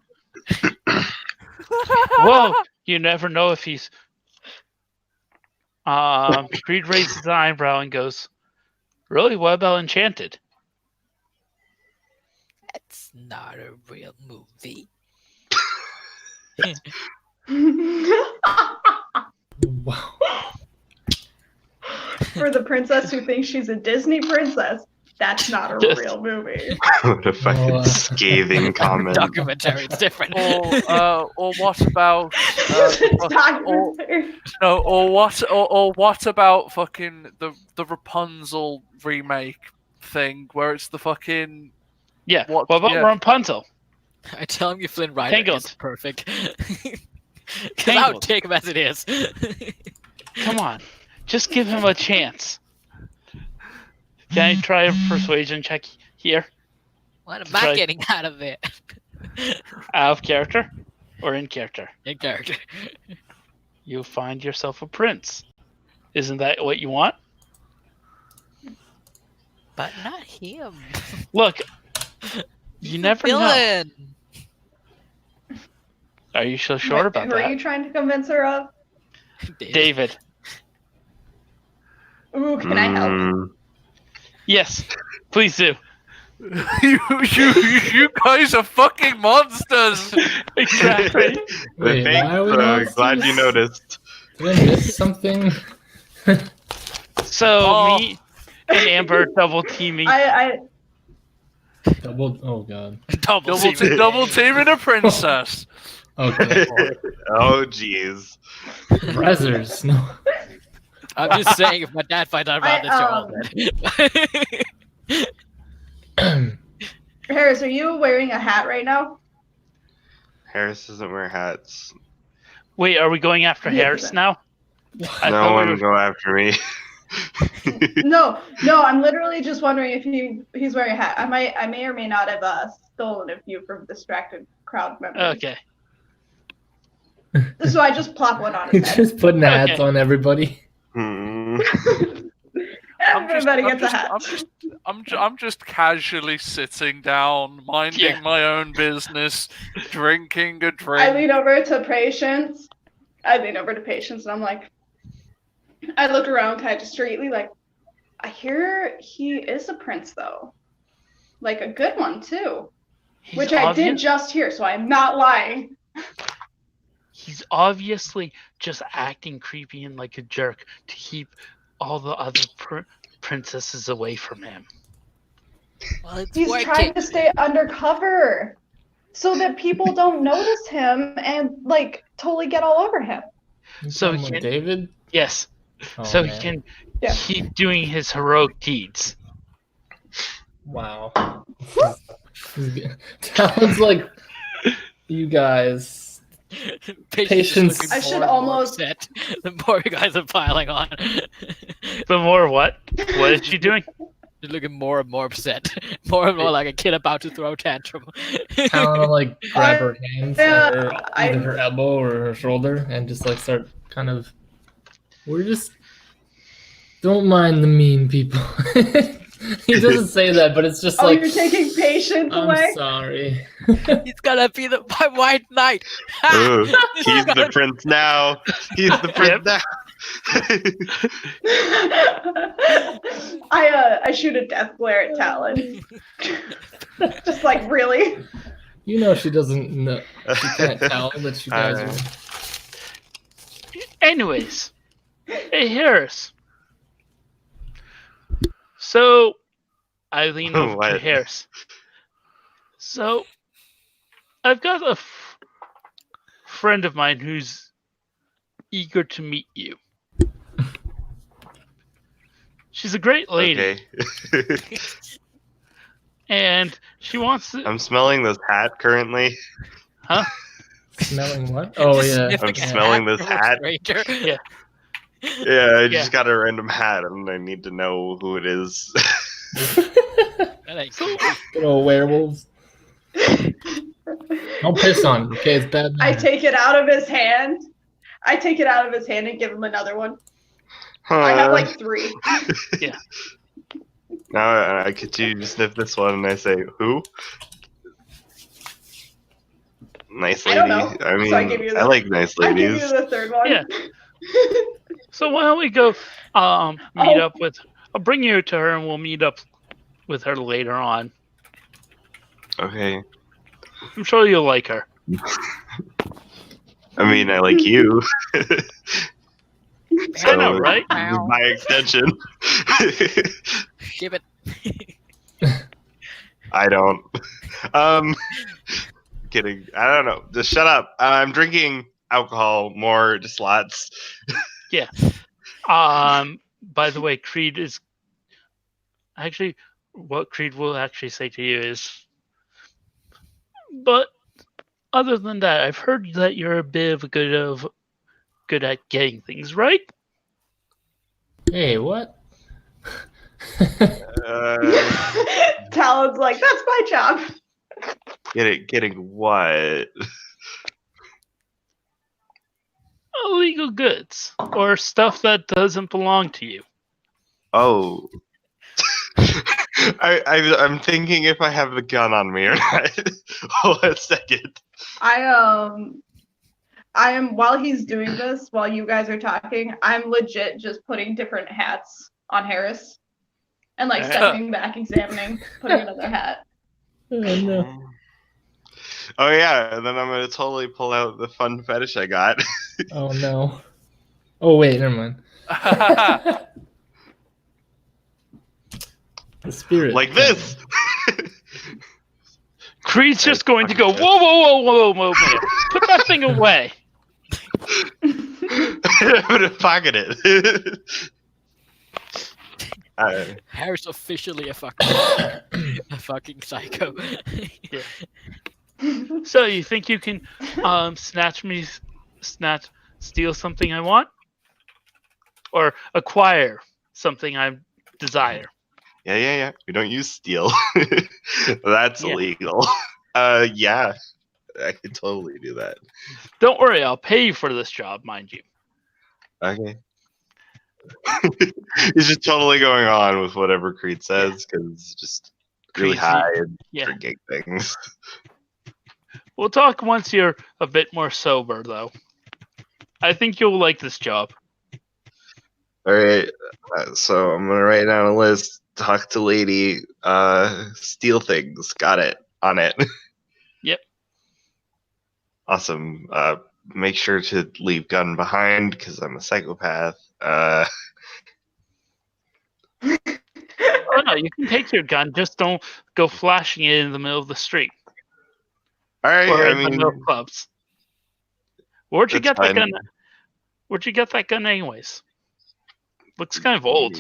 Whoa! You never know if he's. Creed raises an eyebrow and goes, "Really? What about Enchanted?" That's not a real movie. Wow. For the princess who thinks she's a Disney princess. That's not a Just- real movie. What a fucking scathing comment. Documentary, it's different. Or what about It's documentary. no? Or what about fucking the Rapunzel remake thing where it's the fucking Yeah. What- What about yeah. Rapunzel? I tell you, Flynn Rider Tangled. is perfect. Because I would Tangled. take him as it is. Come on. Just give him a chance. Can I try a persuasion check here? What am Try- I getting out of it? Out of character? Or in character? In character. You find yourself a prince. Isn't that what you want? But not him. Look, you never know. Villain. Are you so sure about Who are that? you trying to convince her of? David. Ooh, can I help? Mm, Yes, please do. you guys are fucking monsters. Exactly. Wait, thanks, why are we monsters? glad you noticed. Did I miss something? So Oh. me and Amber double teaming. I Double. Oh god. Double Double teaming a princess. Okay. Oh jeez. Brazzers. No. I'm just saying, if my dad finds out about this, you're all dead. Harris, are you wearing a hat right now? Harris doesn't wear hats. Wait, are we going after Yeah, Harris but- now? I No thought we one were- go after me. No, I'm literally just wondering if he's wearing a hat. I may or may not have stolen a few from distracted crowd members. Okay. So I just plop one on his head. Just putting hats Okay. on everybody. Hmm. Everybody gets a hat. I'm just casually sitting down, minding Yeah. my own business, drinking a I drink. lean over to Patience. And I'm like, I look around kind of discreetly, like, I hear he is a prince, though. Like, a good one, too. He's Which I did obvious- just hear, so I'm not lying. He's obviously just acting creepy and like a jerk to keep all the other princesses away from him. Well, it's He's working. trying to stay undercover so that people don't notice him and, like, totally get all over him. You So talking he about can- David. Yes, Oh, so man. he can Yeah. keep doing his heroic deeds. Wow. Sounds like you guys. Patience. I should almost- Upset. The more you guys are piling on. The more what? What is she doing? You're looking more and more upset. More and more like a kid about to throw a tantrum. Kind of like grab her hands, Yeah, or I- either her elbow or her shoulder, and just like start kind of. We're just. Don't mind the mean people. He doesn't say that, but it's just Oh, like. you're taking Patience I'm away? sorry. He's gonna be my white knight. Ooh, he's the prince now. He's the prince now. I shoot a death glare at Talon. Just like, really? You know she doesn't know. She can't tell that you guys I know. are. Anyways, hey Harris. So, I lean over to What? Harris. So, I've got a friend of mine who's eager to meet you. She's a great lady, Okay. and she wants to. I'm smelling this hat currently. Smelling what? Oh Just yeah. sniffing I'm a smelling hat this from a hat. stranger. Yeah. Yeah, I Yeah. just got a random hat and I need to know who it is. That ain't cool. Good old werewolves. Don't piss on him, okay? It's bad. I manners. take it out of his hand. and give him another one. I have like 3. Now I continue to sniff this one and I say, who? Nice I lady. don't know. I mean, So I give you the- like nice I give ladies. you the 3rd one. Yeah. So why don't we go meet up with? I'll bring you to her, and we'll meet up with her later on. Okay. I'm sure you'll like her. I mean, I like you. I know, right? By extension. Give it. I don't. Kidding. I don't know. Just shut up. I'm drinking alcohol more, just lots. By the way, Creed is actually what Creed will actually say to you is, but other than that, I've heard that you're a bit of good at getting things right. Hey, what? Talon's like, that's my job. Getting what? Illegal goods or stuff that doesn't belong to you. Oh. I'm thinking if I have a gun on me or not. Hold on a second. I am while he's doing this, while you guys are talking, I'm legit just putting different hats on Harris. And like stepping back, examining, putting another hat. Oh, no. Oh yeah, and then I'm gonna totally pull out the fun fetish I got. Oh no. Oh wait, never mind. The spirit. Like this. Creed's just going to go, whoa, man. Put that thing away. I'm gonna pocket it. Harry's officially a fucking psycho. So you think you can steal something I want? Or acquire something I desire? Yeah. We don't use steel. That's illegal. Yeah. I could totally do that. Don't worry, I'll pay you for this job, mind you. Okay. He's just totally going on with whatever Creed says because it's just really high and drinking things. We'll talk once you're a bit more sober, though. I think you'll like this job. All right. So I'm gonna write down a list. Talk to lady. Steal things. Got it. On it. Yep. Awesome. Make sure to leave gun behind because I'm a psychopath. Oh no, you can take your gun. Just don't go flashing it in the middle of the street. All right. Or I in the mean, middle of clubs. Where'd you get that's that gun? Where'd you get that gun, anyways? Looks kind of old.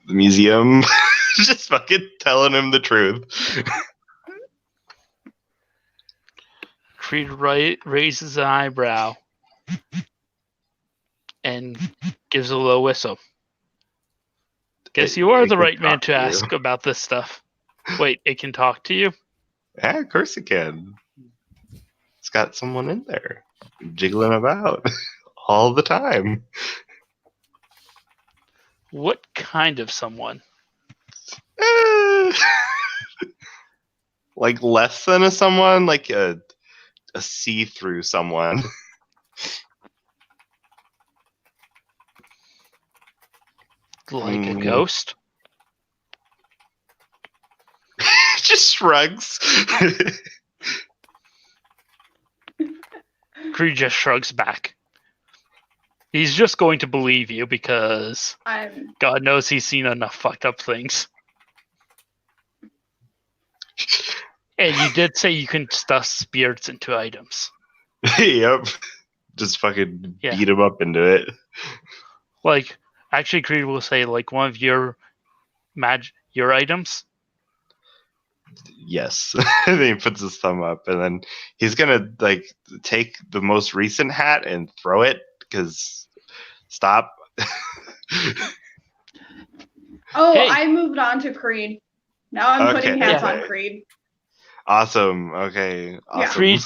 The museum. Just fucking telling him the truth. Creed raises an eyebrow and gives a low whistle. Guess you are the right man to ask about this stuff. Wait, it can talk to you? Yeah, of course it can. It's got someone in there jiggling about all the time. What kind of someone? Like less than a someone, like a see-through someone. Like a ghost? Just shrugs. Creed just shrugs back. He's just going to believe you because God knows he's seen enough fucked up things. And you did say you can stuff spirits into items. Yep. Just fucking beat him up into it. Like, actually, Creed will say, like, one of your items. Yes. And then he puts his thumb up, and then he's gonna like take the most recent hat and throw it because stop. Hey. I moved on to Creed. Now I'm putting hats on Creed. Awesome. Okay. Awesome. Yeah.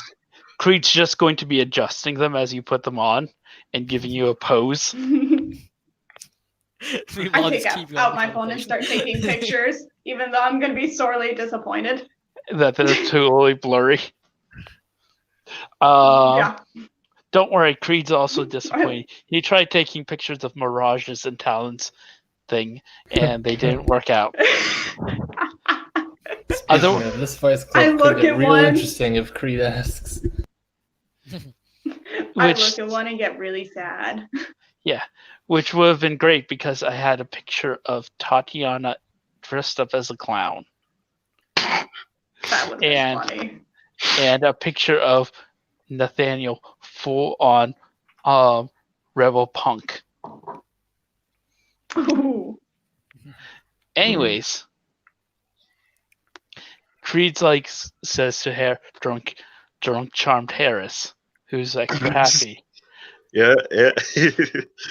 Creed's just going to be adjusting them as you put them on and giving you a pose. I take out my phone and start taking pictures, even though I'm going to be sorely disappointed. That they're totally blurry. Don't worry, Creed's also disappointed. He tried taking pictures of Mirage's and Talon's thing, and they didn't work out. This voice clip could get real interesting if Creed asks. I look at one and get really sad. Yeah, which would have been great because I had a picture of Tatiana dressed up as a clown, That would have been And- funny. and a picture of Nathaniel full on rebel punk. Ooh. Anyways, Creed's like says to drunk charmed Harris, who's extra happy. Yeah.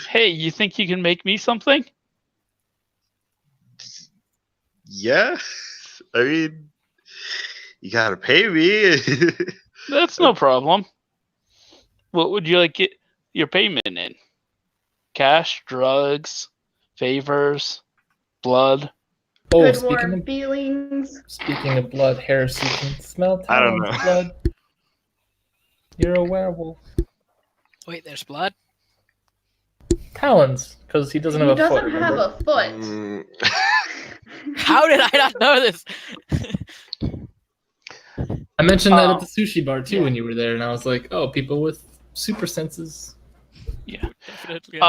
Hey, you think you can make me something? Yeah. I mean, you gotta pay me. That's no problem. What would you like get your payment in? Cash, drugs, favors, blood? Oh, Good speaking warm of feelings. blood, Harris, you can smell I don't Talon's know. blood. You're a werewolf. Wait, there's blood? Talons, because he doesn't have He a foot. doesn't have remember? a foot. Mm. How did I not know this? I mentioned that at the Um, sushi bar too yeah. when you were there, and I was like, "Oh, people with super senses." Definitely.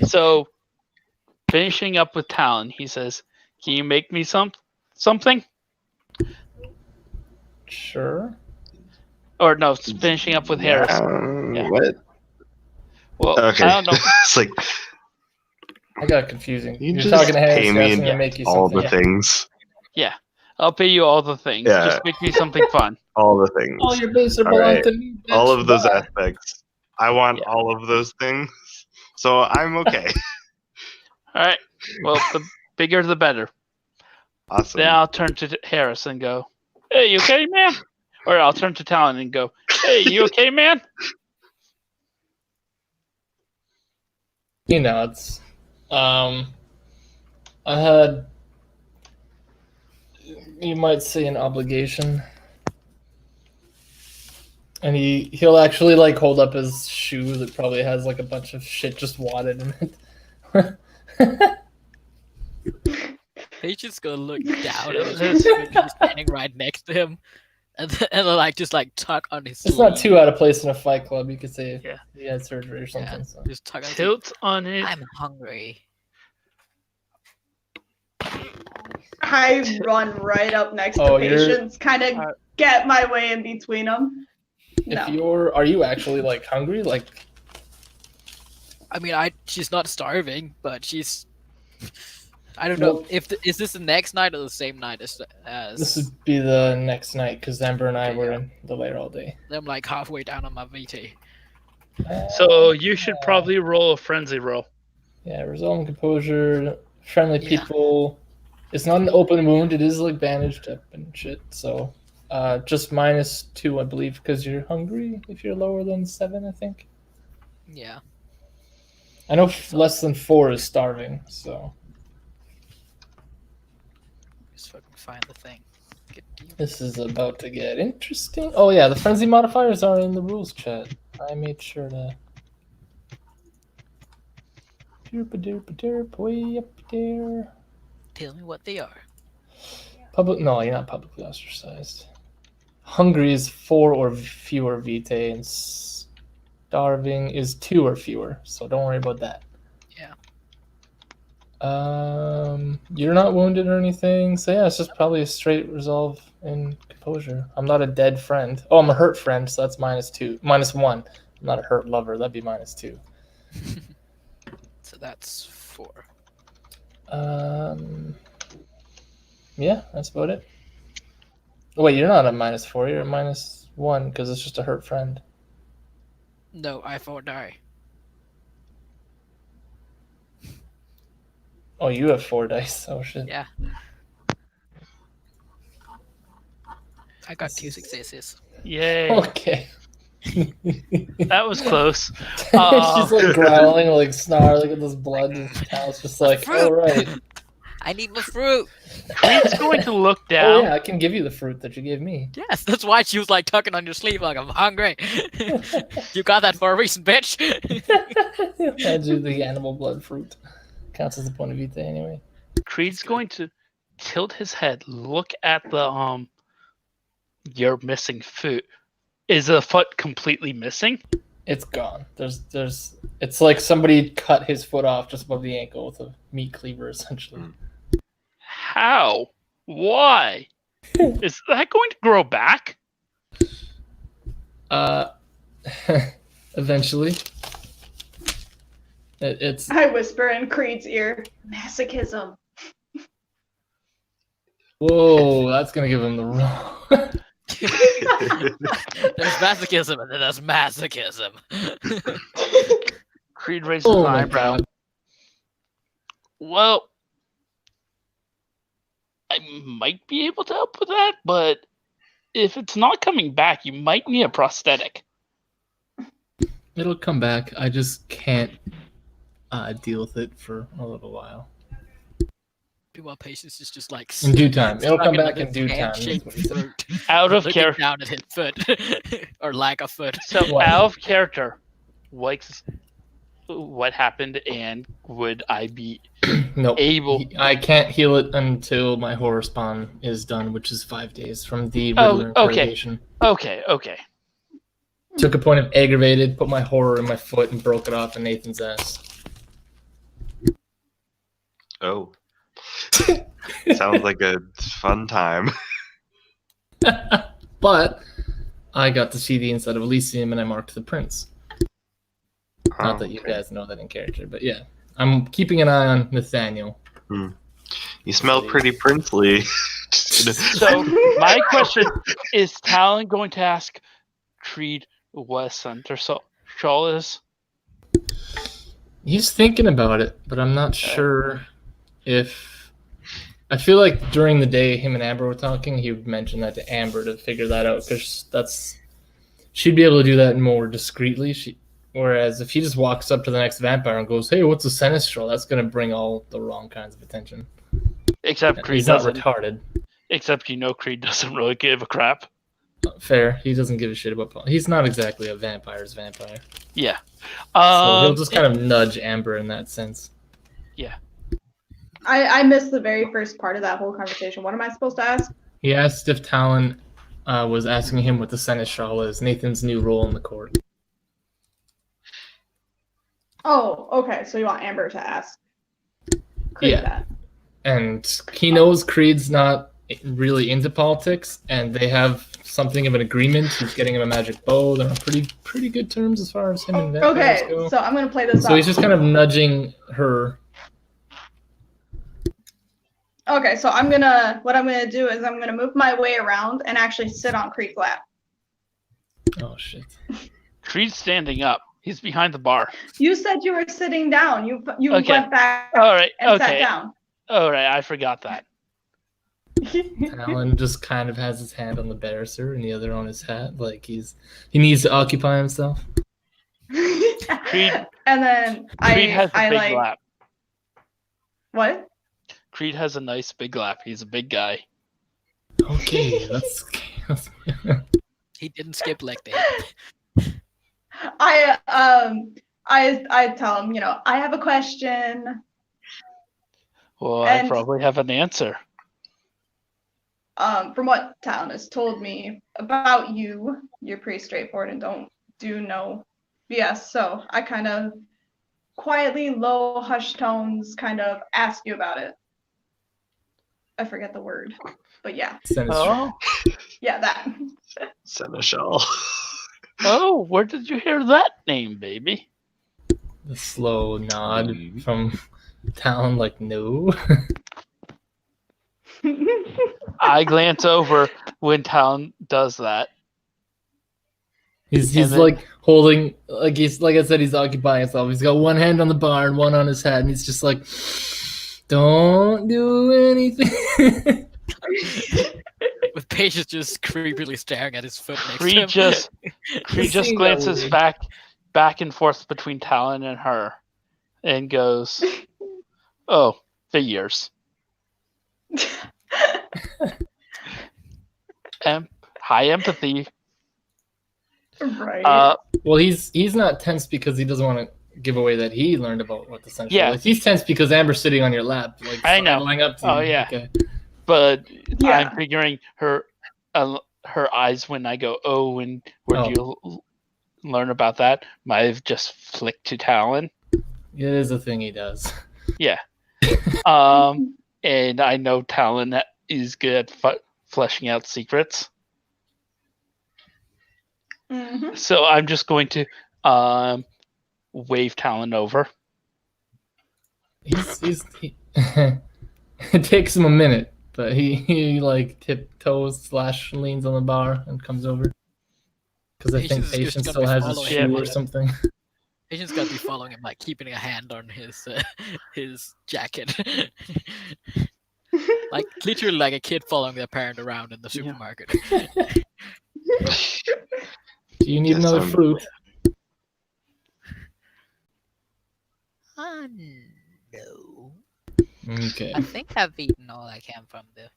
So finishing up with Talon, he says, "Can you make me something?" Sure. Or no, finishing up with Harris. Yeah. What? Well, Okay. I don't know. It's like I got confusing. you You're just talking to Harris, pay you're me asking and him to make you all something. the things. I'll pay you all the things. Yeah. Just make me something fun. All the things. All your base are All belong right. to me. Bitch. All of those Bye. aspects. I want Yeah. all of those things. So I'm okay. All right. Well, the bigger the better. Awesome. Then I'll turn to Harris and go, "Hey, you okay, man?" Or I'll turn to Talon and go, "Hey, you okay, man?" He nods. I had, you might say, an obligation. And he'll actually like hold up his shoe that probably has like a bunch of shit just wadded in it. He's just gonna look down It at his was- foot, just standing right next to him, and then like just like tuck on his It's sleeve. not too out of place in a fight club. You could say Yeah. he had surgery or something. Yeah, So. just tuck on his sleeve. Tilt on it. I'm hungry. I run right up next Oh, to you're- patients, kind of get my way in between them. If are you actually like hungry? Like, I mean, she's not starving, but she's. I don't know Well- is this the next night or the same night as this would be the next night because Amber and I Okay, were yeah. in the lair all day. I'm like halfway down on my VT. So you should probably roll a frenzy roll. Yeah, resolve and composure, friendly Yeah. people. It's not an open wound. It is like bandaged up and shit. So, just -2, I believe, because you're hungry. If you're lower than 7, I think. Yeah. I know less than 4 is starving. So Just fucking find the thing. Get deep. this is about to get interesting. Oh yeah, the frenzy modifiers are in the rules chat. I made sure to. Derp, way up there. Tell me what they are. No, you're not publicly ostracized. Hungry is 4 or fewer vitae, and starving is 2 or fewer. So don't worry about that. Yeah. You're not wounded or anything, so yeah, it's just probably a straight resolve and composure. I'm not a dead friend. Oh, I'm a hurt friend, so that's -1. I'm not a hurt lover. That'd be -2. So that's 4. Yeah, that's about it. Wait, you're not a -4. You're a -1 because it's just a hurt friend. No, I 4 die. Oh, you have 4 dice. Oh shit. Yeah. I got 2 successes. Yay. Okay. That was close. She's like growling, like snarling at this blood, and Tal's just like, Fruit! "Oh right, I need my fruit. Creed's going to look oh down. yeah, I can give you the fruit that you gave me." Yes, that's why she was like tucking on your sleeve like I'm hungry. You got that for a reason, bitch. I do the animal blood fruit. Counts as a point of vitae anyway. Creed's going to tilt his head, look at the your missing foot. Is the foot completely missing? It's gone. It's like somebody cut his foot off just above the ankle with a meat cleaver, essentially. How? Why? Is that going to grow back? Eventually. It's I whisper in Creed's ear, masochism. whoa, that's gonna give him the wrong. There's masochism and then there's masochism. Creed raises Oh an my eyebrow. god. Well, I might be able to help with that, but if it's not coming back, you might need a prosthetic. It'll come back. I just can't deal with it for a little while. Meanwhile, Patience is just like In due time. It'll stuck come in, back like, in a due time. fan-shaped That's what he said. throat, Out of looking character. down at his foot or lack of foot. So What? out of character, what happened, and would I be Nope. able? I can't heal it until my horror spawn is done, which is 5 days from the Oh, Riddler okay. interrogation. Okay. Took a point of aggravated, put my horror in my foot, and broke it off in Nathan's ass. Oh. Sounds like a fun time. But I got to see the inside of Elysium, and I marked the prince. Not that you Okay. guys know that in character, but yeah. I'm keeping an eye on Nathaniel. You smell pretty princely. So my question is: Talon going to ask Creed what a center shawl is? He's thinking about it, but I'm not sure if. I feel like during the day, him and Amber were talking. He would mention that to Amber to figure that out because she'd be able to do that more discreetly. Whereas if he just walks up to the next vampire and goes, "Hey, what's a seneschal?" That's gonna bring all the wrong kinds of attention. Except Creed He's not doesn't. retarded. Except Creed doesn't really give a crap. Fair. He doesn't give a shit about. He's not exactly a vampire's vampire. Yeah. So he'll just kind of nudge Amber in that sense. I missed the very first part of that whole conversation. What am I supposed to ask? He asked if Talon was asking him what the seneschal is, Nathan's new role in the court. Oh, okay. So you want Amber to ask Creed Yeah. that. And he knows Creed's not really into politics, and they have something of an agreement. He's getting him a magic bow. They're on pretty good terms as far as him and vampires Okay, go. so I'm gonna play this So out. he's just kind of nudging her. Okay, so what I'm gonna do is I'm gonna move my way around and actually sit on Creed's lap. Oh shit! Creed's standing up. He's behind the bar. You said you were sitting down. You Okay. went back All right. and sat Okay. down. All right. I forgot that. Talon just kind of has his hand on the barrister and the other on his hat, like he needs to occupy himself. Creed- and then Creed has a I big like lap. what? Creed has a nice big lap. He's a big guy. Okay, that's He didn't skip leg day. I tell him, I have a question. Well, I And- probably have an answer. From what Talon has told me about you, you're pretty straightforward and don't do no BS. So I kind of quietly, low hush tones, kind of ask you about it. I forget the word, but yeah, Oh, yeah, that. Seneschal. oh, where did you hear that name, baby? the slow nod from Talon, like no. I glance over when Talon does that. He's And then- like holding, like I said, he's occupying himself. He's got one hand on the bar and one on his head, and he's just like, don't do anything. With Patience just creepily staring at his foot next to Creed him. just Seems that glances weird. back and forth between Talon and her, and goes, "Oh, figures." High empathy. Right. Well, he's not tense because he doesn't want to give away that he learned about what the central Yeah. is. He's tense because Amber's sitting on your lap, like I know. sidling up to you. Oh, yeah. Okay. But Yeah. I'm figuring her eyes when I go, "Oh, and where do you learn about that?" Might have just flicked to Talon. It is a thing he does. Um, and I know Talon is good at fleshing out secrets. Mm-hmm. So I'm just going to wave Talon over. It takes him a minute, but he like tiptoes / leans on the bar and comes over. Because I think Patience is just Patience gonna still be has his following shoe him. or something. Patience gotta be following him, like keeping a hand on his jacket. Like literally like a kid following their parent around in the Yeah. supermarket. Do you need Yes, another I'm- fruit? No. Okay. I think I've eaten all I can from the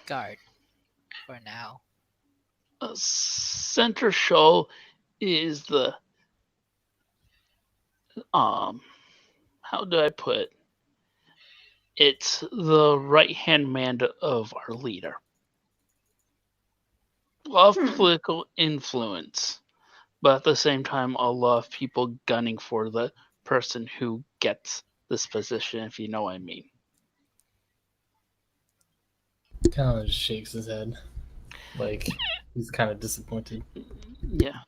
garden for now. Center show is the how do I put it? It's the right hand man of our leader. A lot of political influence, but at the same time a lot of people gunning for the person who gets this position, if you know what I mean. Talon just shakes his head. Like he's kind of disappointed. Yeah.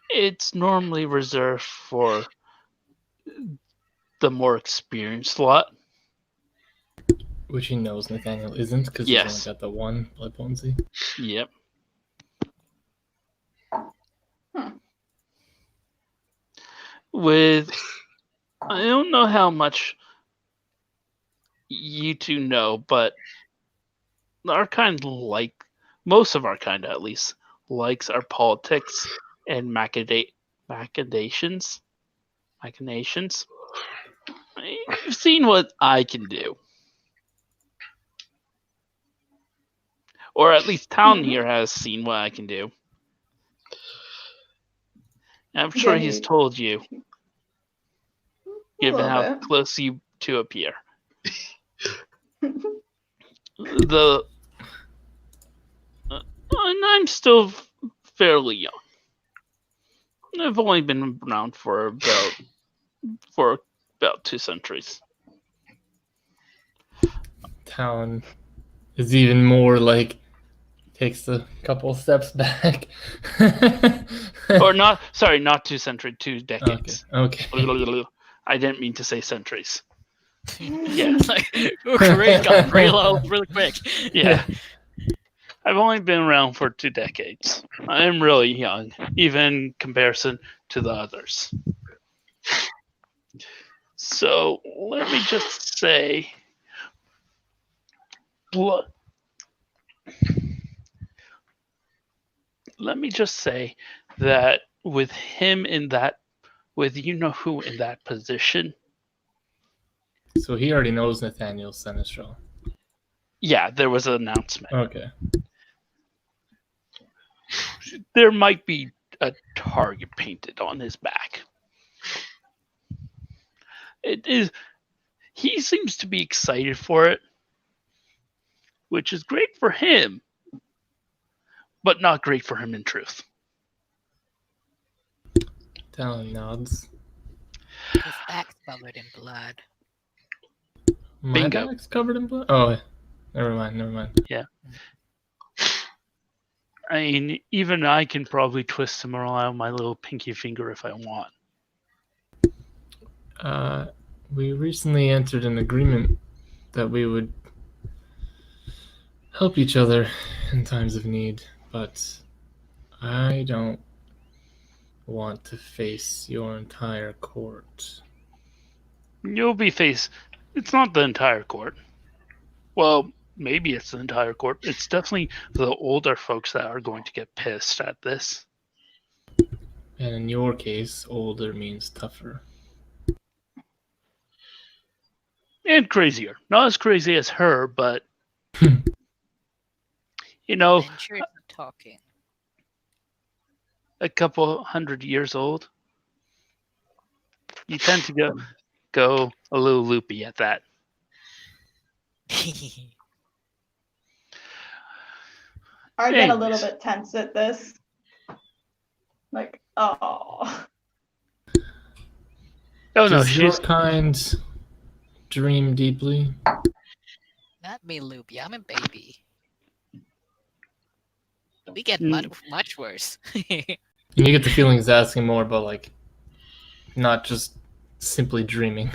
It's normally reserved for the more experienced lot. Which he knows Nathaniel isn't because Yes. he's only got the one blood potency. Yep. With I don't know how much you two know, but our kind like most of our kind at least likes our politics and machinations. You've seen what I can do. Or at least Town here has seen what I can do. I'm sure Yeah, he's he- told you, A given little how bit. close you two appear. And I'm still fairly young. I've only been around for about 2 centuries. Talon is even more like takes a couple steps back. Or not 2 centuries, 2 decades. Okay. I didn't mean to say centuries. Yeah, like Korean got real old really quick. Yeah. I've only been around for 2 decades. I'm really young, even in comparison to the others. So let me just say, that with him in that, with you know who in that position, So he already knows Nathaniel's Sinistral. yeah, there was an announcement. Okay. There might be a target painted on his back. It is. He seems to be excited for it, which is great for him, but not great for him in truth. Talon nods. His back's covered in blood. My Bingo. back's covered in blood? Oh, never mind. Yeah. I mean, even I can probably twist him around my little pinky finger if I want. We recently entered an agreement that we would help each other in times of need, but I don't want to face your entire court. You'll be faced. It's not the entire court. Well, maybe it's the entire court. It's definitely the older folks that are going to get pissed at this. And in your case, older means tougher. And crazier. Not as crazy as her, but you know, Venture isn't talking. a couple 100 years old. You tend to go a little loopy at that. I get a little Anyways. bit tense at this. Like, oh. Oh no, Does your she's kind dream deeply? Not me, Loopy. I'm a baby. We get Mm. much worse. And you get the feeling he's asking more about, like, not just simply dreaming.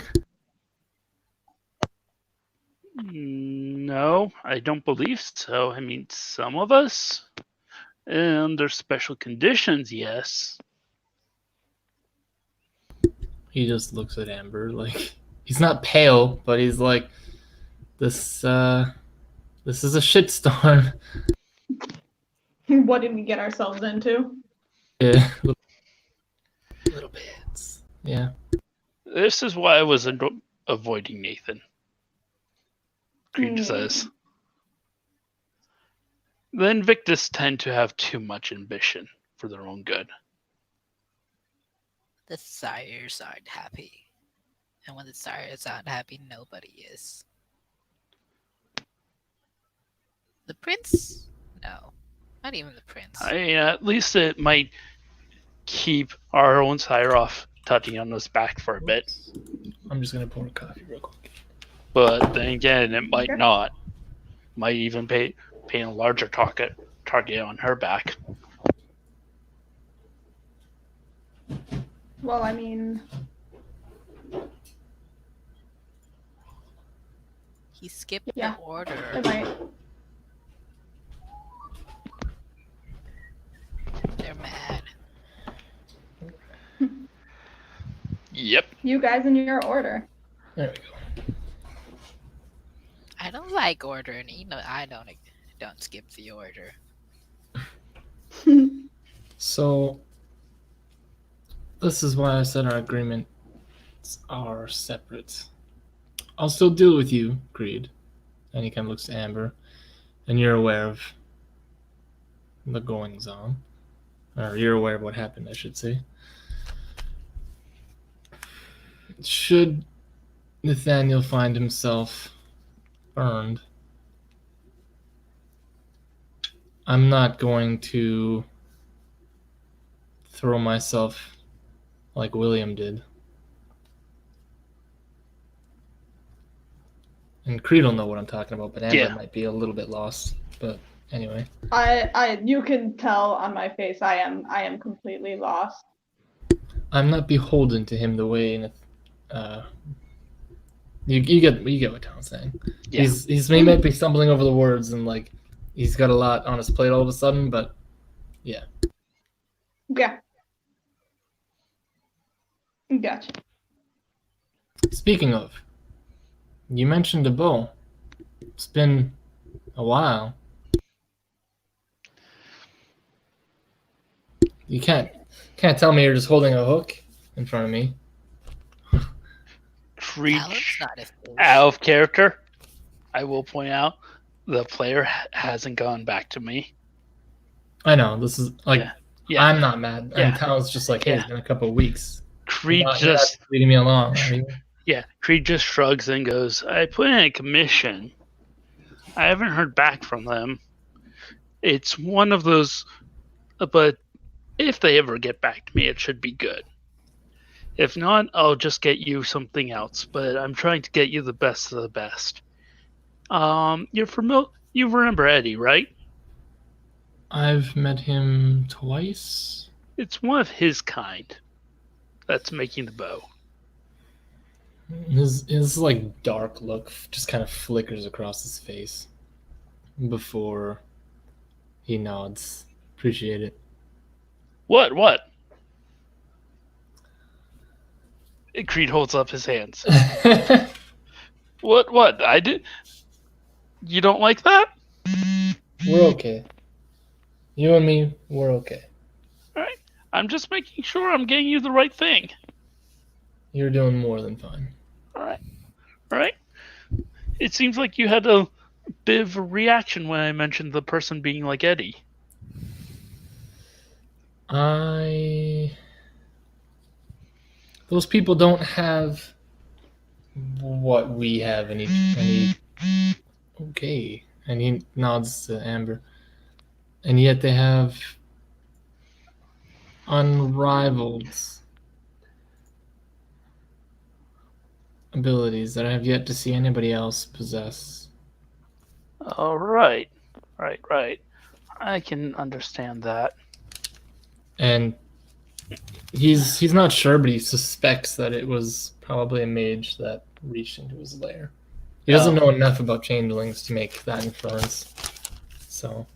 No, I don't believe so. I mean, some of us, under special conditions, yes. He just looks at Amber like he's not pale, but he's like, this is a shitstorm. What did we get ourselves into? Yeah, little bits. Yeah. This is why I was avoiding Nathan. Creed says. The Invictus tend to have too much ambition for their own good. The sires aren't happy. And when the sires aren't happy, nobody is. The prince? No. Not even the prince. At least it might keep our own sire off Tatiana's back for a bit. I'm just gonna pour a coffee real quick. But then again, it might Okay. not. Might even paint a larger target on her back. Well, I mean, He skipped Yeah. the order. it might. They're mad. Yep. You guys in your order. There we go. I don't like order, and I don't skip the order. So this is why I said our agreements are separate. I'll still deal with you, Creed. And he kind of looks to Amber, and you're aware of the goings on, or you're aware of what happened, I should say. Should Nathaniel find himself burned, I'm not going to throw myself like William did. And Creed will know what I'm talking about, but Amber Yeah. might be a little bit lost. But anyway, You can tell on my face I am completely lost. I'm not beholden to him the way you get what Tom's saying. Yeah. He might be stumbling over the words and like he's got a lot on his plate all of a sudden, but yeah. Yeah. Gotcha. Speaking of, you mentioned a bow. It's been a while. You can't tell me you're just holding a hook in front of me. Creed Talon's not a fish. out of character. I will point out the player hasn't gone back to me. I know this is like Yeah. I'm not mad. Yeah. And Tal's just like, hey, it's been a couple of weeks. Creed You're not just leading me along. Are you? Creed just shrugs and goes, I put in a commission. I haven't heard back from them. It's one of those, but if they ever get back to me, it should be good. If not, I'll just get you something else, but I'm trying to get you the best of the best. You're familiar, you remember Eddie, right? I've met him twice. It's one of his kind that's making the bow. His like dark look just kind of flickers across his face before he nods. Appreciate it. What? Creed holds up his hands. What? I did. You don't like that? We're okay. You and me, we're okay. All right. I'm just making sure I'm getting you the right thing. You're doing more than fine. All right. It seems like you had a bit of a reaction when I mentioned the person being like Eddie. Those people don't have what we have in any. Okay. And he nods to Amber. And yet they have unrivaled abilities that I have yet to see anybody else possess. All right. Right. I can understand that. And he's not sure, but he suspects that it was probably a mage that reached into his lair. He doesn't know enough about changelings to make that inference. So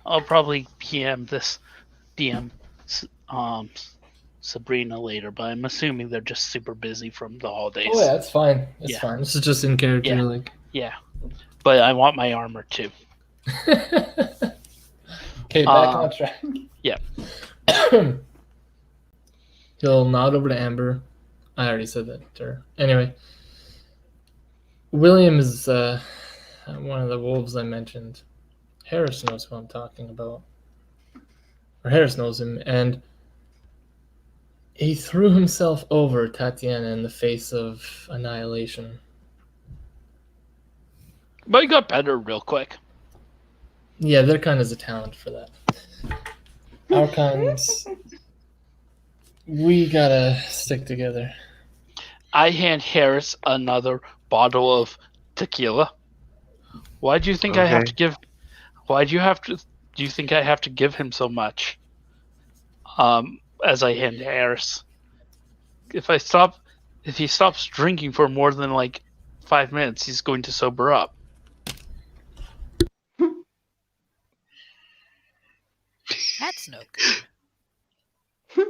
I'll probably DM Sabrina later, but I'm assuming they're just super busy from the holidays. oh yeah, it's fine. It's Yeah. fine. This is just in character, Yeah. like. Yeah. But I want my armor too. Okay, back on track. Yeah. He'll nod over to Amber. I already said that to her. Anyway, William is one of the wolves I mentioned. Harris knows who I'm talking about. Or Harris knows him, and he threw himself over Tatiana in the face of annihilation. But he got better real quick. Yeah, their kind has a talent for that. Our kinds, we gotta stick together. I hand Harris another bottle of tequila. Why do you think I have to give? Why do you have to? Do you think I have to give him so much? As I hand Harris, if he stops drinking for more than like 5 minutes, he's going to sober up. That's no good.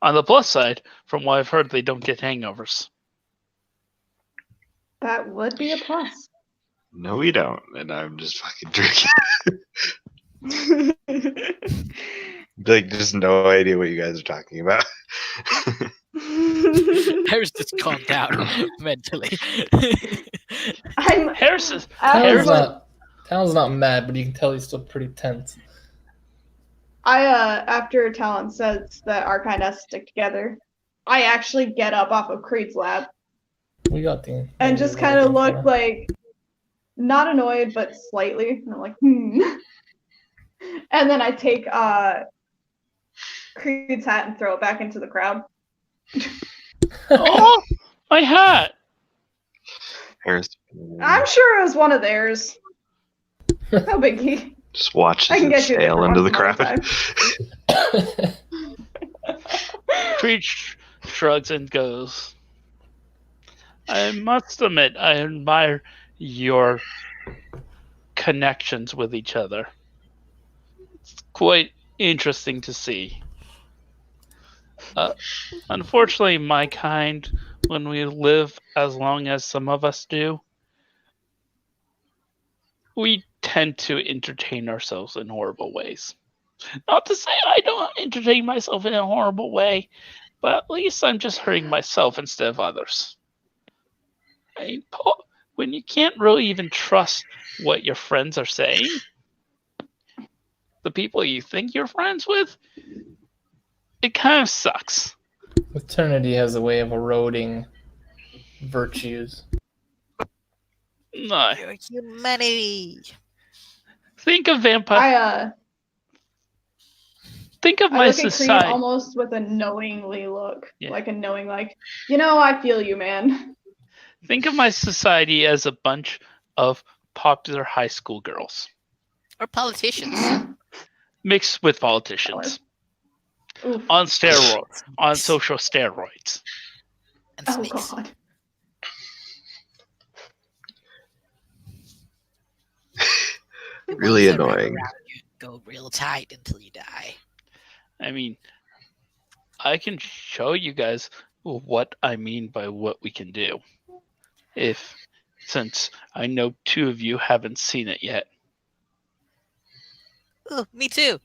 On the plus side, from what I've heard, they don't get hangovers. That would be a plus. No, we don't. And I'm just fucking drinking. Like, just no idea what you guys are talking about. Harris just calmed down mentally. Harris Talon's not mad, but you can tell he's still pretty tense. After Talon says that our kind has to stick together, I actually get up off of Creed's lap We got the and just kind of look like, not annoyed, but slightly. And I'm like, And then I take Creed's hat and throw it back into the crowd. Oh, my hat! Harris. I'm sure it was one of theirs. No biggie. Just watches I can it get you sail there into the once crowd. Creed shrugs and goes, I must admit, I admire your connections with each other. It's quite interesting to see. Unfortunately, my kind, when we live as long as some of us do, we tend to entertain ourselves in horrible ways. Not to say I don't entertain myself in a horrible way, but at least I'm just hurting myself instead of others. When you can't really even trust what your friends are saying, the people you think you're friends with, it kind of sucks. Eternity has a way of eroding virtues. No. Your humanity. Think of vampire. Think of I my look at Creed society. almost with a knowingly look, Yeah. like a knowing, like, I feel you, man. Think of my society as a bunch of popular high school girls Or politicians. mixed with politicians Oof. on steroids, on social steroids. And Oh snakes. God. The Really ones that wrap annoying. around you and go real tight until you die. I mean, I can show you guys what I mean by what we can do. Since I know 2 of you haven't seen it yet. Oh, me too.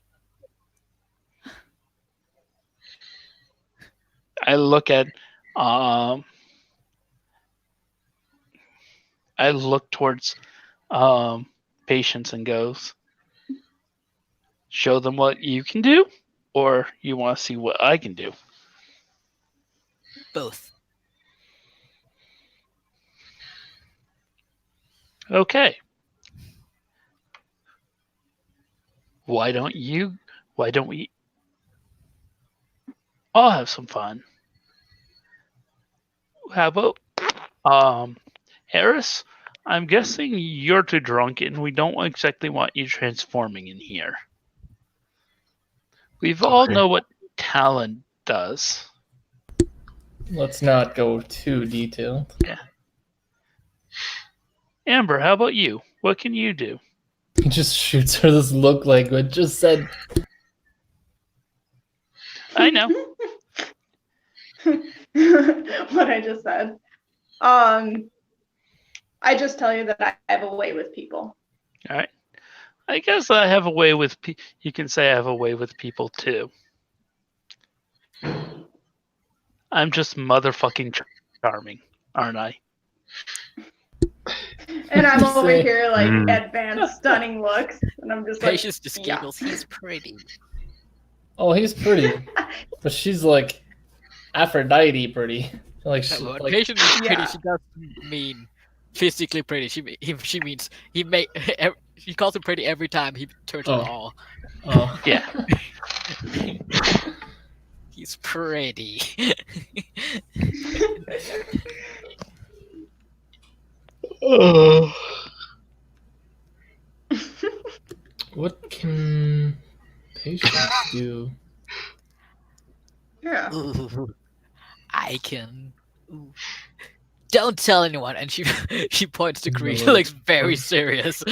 I look towards Patience and goes, show them what you can do, or you want to see what I can do? Both. Okay. Why don't we all have some fun? how about Harris? I'm guessing you're too drunk, and we don't exactly want you transforming in here. We've all Okay. know what Talon does. Let's not go too detailed. Amber, how about you? What can you do? He just shoots her this look like what just said. I know. What I just said. I just tell you that I have a way with people. All right. I guess I have a way with you can say I have a way with people too. I'm just motherfucking charming, aren't I? And I'm over Say- here like Mm. advanced stunning looks. And I'm just like, Patience just yeah. giggles. He's pretty. Oh, he's pretty, but she's like Aphrodite pretty. Like, she, When like Patience is pretty, Yeah. she doesn't mean physically pretty. She means he may. She calls him pretty every time he turns her Oh. on. oh, Yeah. He's pretty. what can patience do? Yeah. Ooh, I can. Ooh. Don't tell anyone. And she she points to Creed. She No. looks very serious.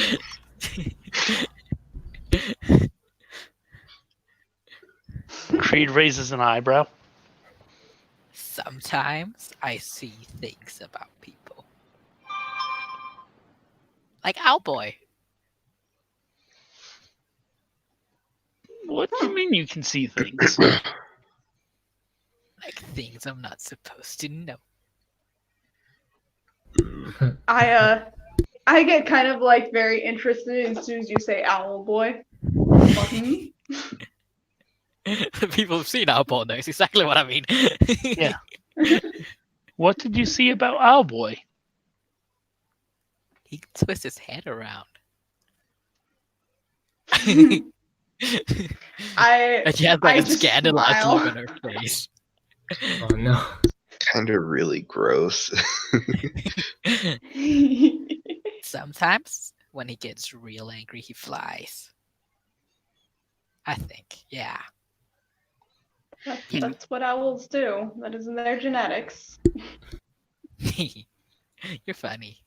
Creed raises an eyebrow. Sometimes I see things about people. Like Owlboy. What do you mean you can see things? Like things I'm not supposed to know. I get kind of like very interested as soon as you say owl boy. Mhm. People have seen Owlboy knows exactly what I mean. Yeah. What did you see about Owlboy? He can twist his head around. I And she has like I a just scandalized smile. look on her face. Oh no. Kind of really gross. Sometimes when he gets real angry, he flies. I think, yeah. That's what owls do. That is in their genetics. You're funny.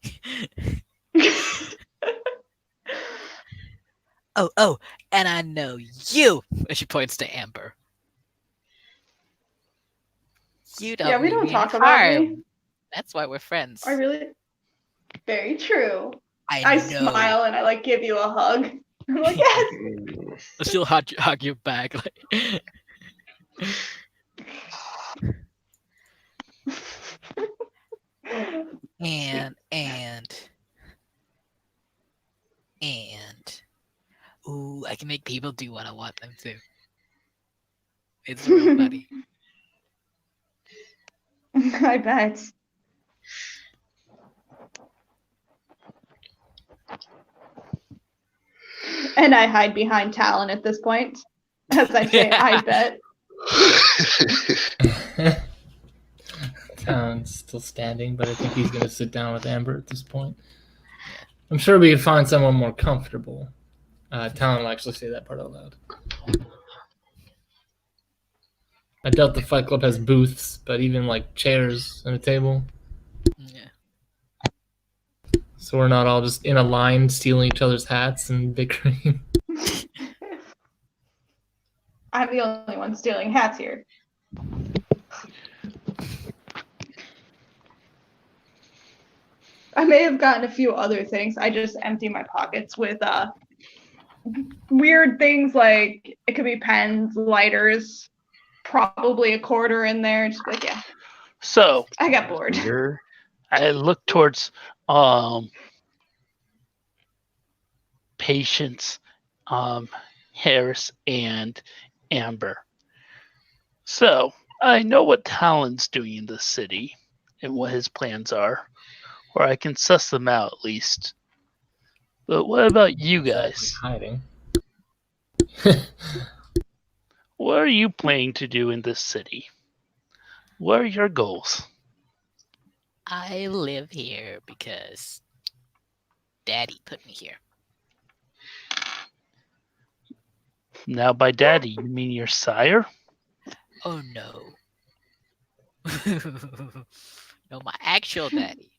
Oh, and I know you. And she points to Amber. You don't. Yeah, we mean don't me talk any about harm. me. That's why we're friends. I really very true. I I know. smile and I like give you a hug. I'm like, yes. She'll hug you back. Like, and ooh, I can make people do what I want them to. It's real funny. I bet. And I hide behind Talon at this point. As I say, I bet. Talon's still standing, but I think he's gonna sit down with Amber at this point. I'm sure we could find someone more comfortable. Talon will actually say that part out loud. I doubt the Fight Club has booths, but even like chairs and a table. Yeah. So we're not all just in a line stealing each other's hats and bickering. I'm the only one stealing hats here. I may have gotten a few other things. I just empty my pockets with weird things like it could be pens, lighters, probably a quarter in there. Just like, yeah, So I got bored. Here. I look towards Patience, Harris, and Amber. So I know what Talon's doing in this city and what his plans are, or I can suss them out at least. But what about you guys? Hiding. What are you planning to do in this city? What are your goals? I live here because Daddy put me here. Now, by daddy, you mean your sire? Oh no. No, my actual daddy.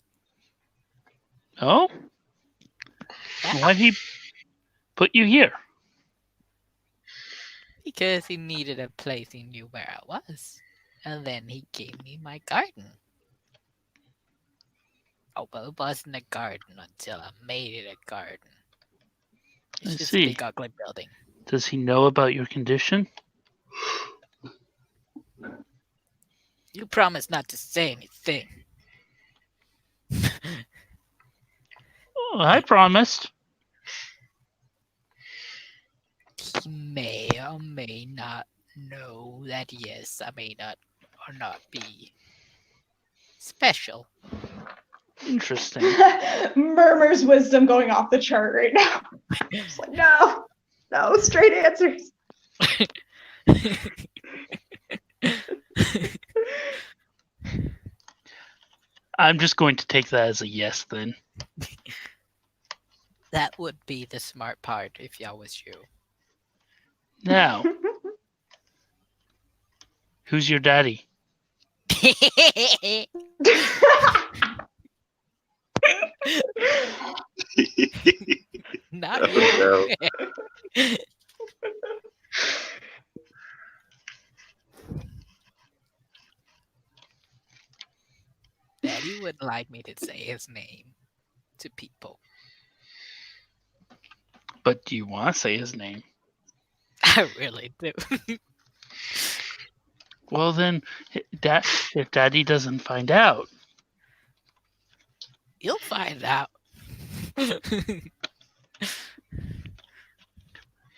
Oh? Yeah, Why'd he put you here? because he needed a place he knew where I was. And then he gave me my garden. Oh, well, it wasn't a garden until I made it a garden. I It's just see. a big ugly building. Does he know about your condition? You promised not to say anything. Oh, I promised. He may or may not know that yes, I may not or not be special. Interesting. Murmurs wisdom going off the chart right now. Just like, no, straight answers. I'm just going to take that as a yes then. That would be the smart part if I was you. Now, who's your daddy? Not Oh, you. no. Daddy would like me to say his name to people. But do you want to say his name? I really do. Well, then, if daddy doesn't find out, You'll find out.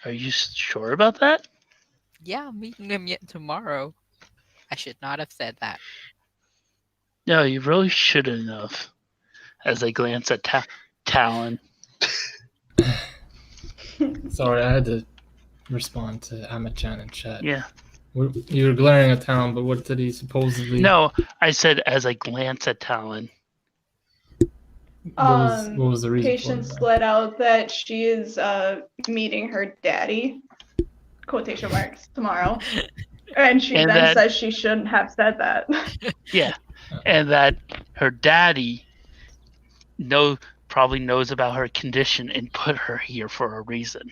are you sure about that? Yeah, I'm meeting him yet tomorrow. I should not have said that. No, you really shouldn't have. As I glance at Talon. Sorry, I had to respond to Amachan in chat. Yeah. You were glaring at Talon, but what did he supposedly? No, I said as I glance at Talon. What was the reason? Patience for it? let out that she is meeting her daddy, quotation marks, tomorrow. And she And then that- says she shouldn't have said that. Yeah. And that her daddy probably knows about her condition and put her here for a reason.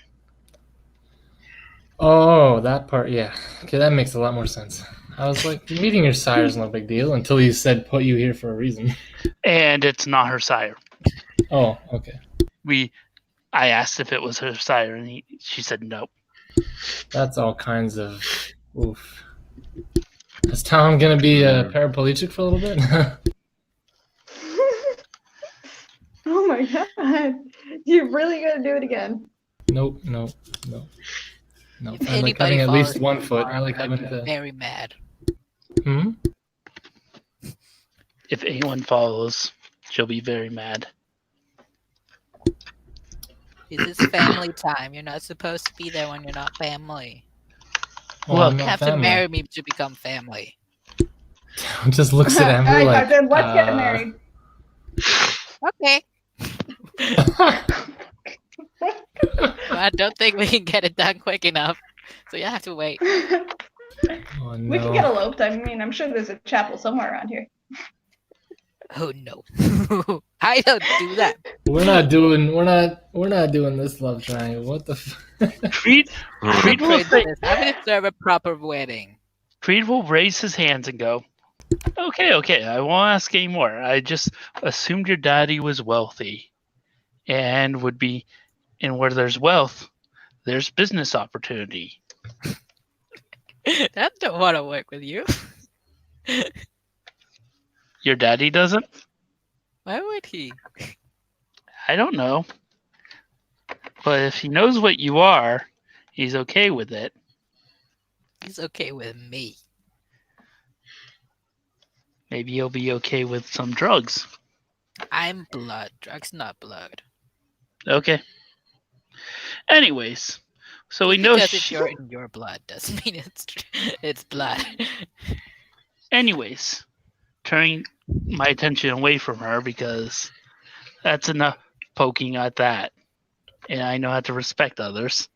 Oh, that part, yeah. Okay, that makes a lot more sense. I was like, meeting your sire is no big deal until he said put you here for a reason. And it's not her sire. Oh, okay. I asked if it was her sire, and she said no. That's all kinds of oof. Is Talon gonna be paraplegic for a little bit? Oh my god. You're really gonna do it again. Nope. If I like anybody having at least follows one me foot. tomorrow, I like I'd having be the. very mad. Hmm? If anyone follows, she'll be very mad. This is family time. You're not supposed to be there when you're not family. Oh, Look, I'm You not have to family. marry me to become family. Just looks at Amber Alright, like. then let's get married. Okay. But I don't think we can get it done quick enough. So you have to wait. Oh, We can get no. eloped. I mean, I'm sure there's a chapel somewhere around here. Oh no. I don't do that. We're not doing this love triangle. What the? Creed will say, Princess, I'm gonna serve a proper wedding. Creed will raise his hands and go, okay, I won't ask anymore. I just assumed your daddy was wealthy and would be, and where there's wealth, there's business opportunity. I don't want to work with you. Your daddy doesn't? Why would he? I don't know. But if he knows what you are, he's okay with it. He's okay with me. Maybe he'll be okay with some drugs. I'm blood. Drugs not blood. Okay. Anyways, so we Just know. because it's in your blood doesn't mean it's blood. Anyways, turning my attention away from her because that's enough poking at that. And I know how to respect others.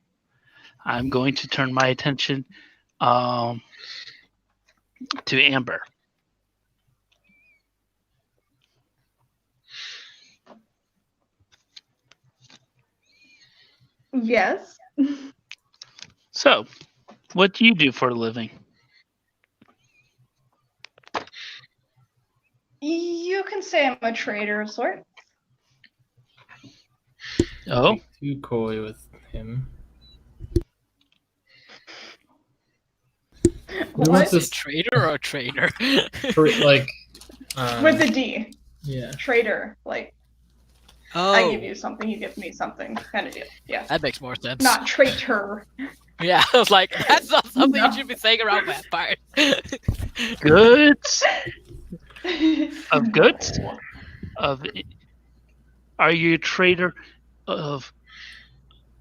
I'm going to turn my attention to Amber. Yes. So, what do you do for a living? You can say I'm a trader of sorts. Oh, Be too coy with him. We want What? Is he this trader or trainer? like With the D. yeah. Trader. Like, I give Oh, you something, you give me something kind of deal. Yeah. that makes more sense. Not traitor. Yeah, I was like, that's not something No. you should be saying around vampires. goods of goods No. of. Are you a trader of?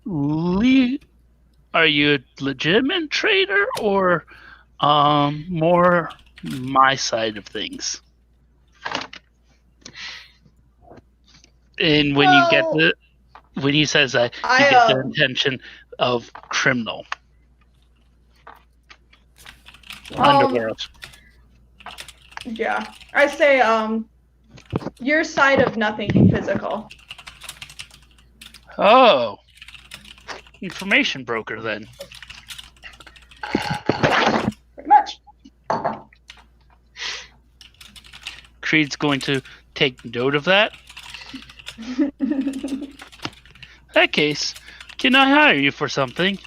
Are you a legitimate trader or more my side of things? And when you get Well, the when he says that, you I get the intention of criminal underworld. Yeah. I say your side of nothing physical. Oh, information broker then. Pretty much. Creed's going to take note of that. In that case, can I hire you for something?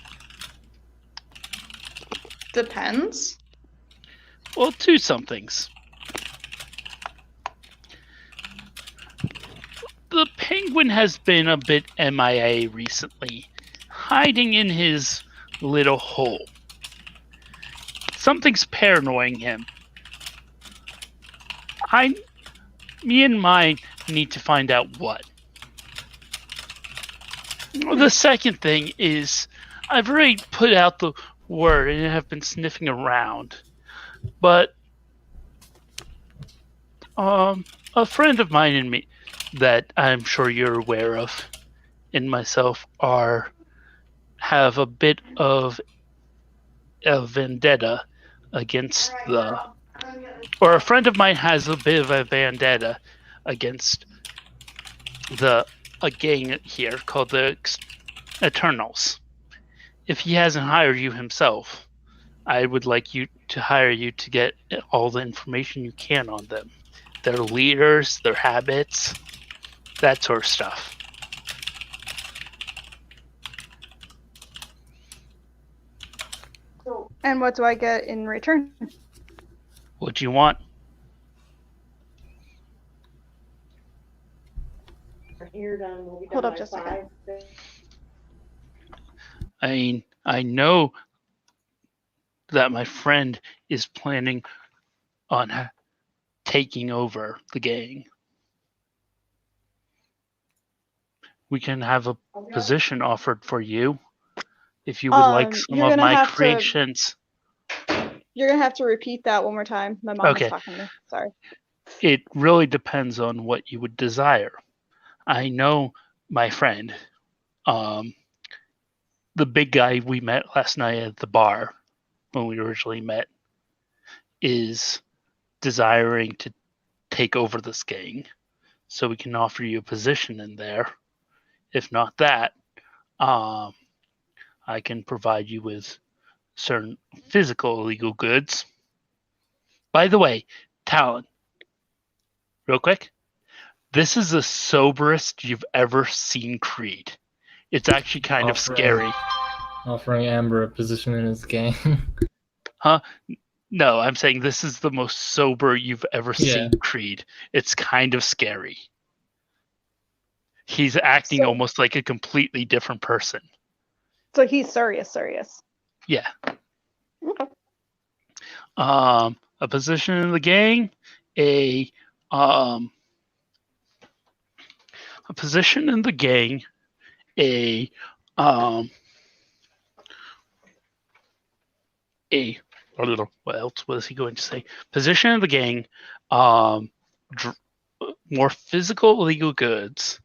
Depends. Well, two somethings. The penguin has been a bit MIA recently, hiding in his little hole. Something's paranoying him. Me and mine need to find out what. The second thing is, I've already put out the word and have been sniffing around, but a friend of mine and me that I'm sure you're aware of, and myself have a bit of a vendetta against or a friend of mine has a bit of a vendetta against a gang here called the Eternals. If he hasn't hired you himself, I would like you to hire you to get all the information you can on them. Their leaders, their habits, that sort of stuff. And what do I get in return? What do you want? Hold up just a second. I mean, I know that my friend is planning on taking over the gang. We can have a position offered for you if you would like some you're of gonna my have to- creations. You're gonna have to repeat that one more time. My mom Okay. was talking to me. Sorry. It really depends on what you would desire. I know my friend, the big guy we met last night at the bar when we originally met, is desiring to take over this gang. So we can offer you a position in there. If not that, I can provide you with certain physical illegal goods. By the way, Talon, real quick, this is the soberest you've ever seen Creed. It's actually kind of scary. Offering Amber a position in his gang. Huh? No, I'm saying this is the most sober you've ever Yeah. seen Creed. It's kind of scary. He's acting So- almost like a completely different person. So he's serious. Yeah. Okay. A position in the gang, a position in the gang, what else was he going to say? Position in the gang, more physical legal goods.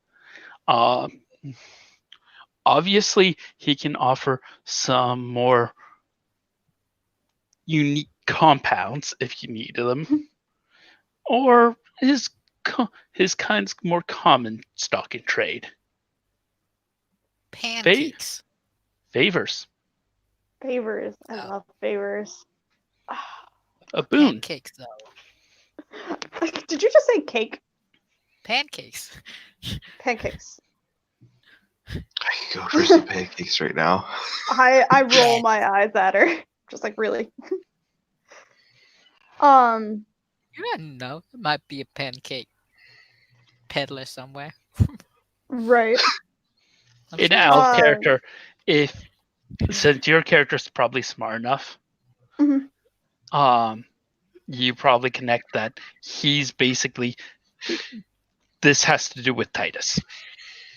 Obviously, he can offer some more unique compounds if you need them, or his kind's more common stock in trade. Pancakes. Favors. Favors. I Oh. love favors. A boon. Pancakes, though. Did you just say cake? Pancakes. Pancakes. I can go for some pancakes right now. I roll Yes. my eyes at her. Just like, really? You don't know. It might be a pancake peddler somewhere. Right. I'm In sure. our character, since your character's probably smart enough, Mhm. you probably connect that he's basically this has to do with Titus.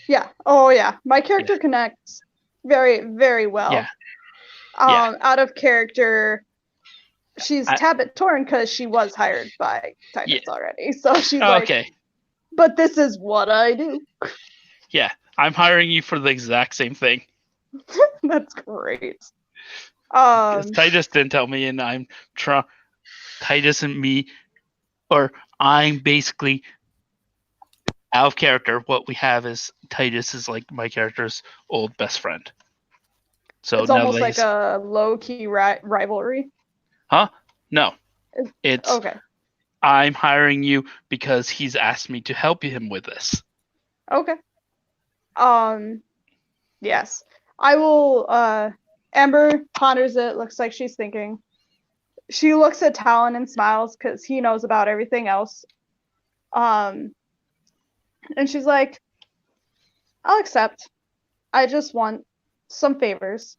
Yeah. Oh, yeah. My character connects very, very well. Yeah. Yeah. Out of character, she's I- Tabit Torn because she was hired by Titus Yeah. already. So she's like, Okay. but this is what I do. Yeah. I'm hiring you for the exact same thing. That's great. 'Cause Titus didn't tell me, and I'm Titus and me, or I'm basically out of character. What we have is Titus is like my character's old best friend. So it's now almost that like a low-key rivalry. no, It's- it's Okay. I'm hiring you because he's asked me to help him with this. Okay. Yes. I will, Amber ponders it, looks like she's thinking. She looks at Talon and smiles because he knows about everything else. And she's like, I'll accept. I just want some favors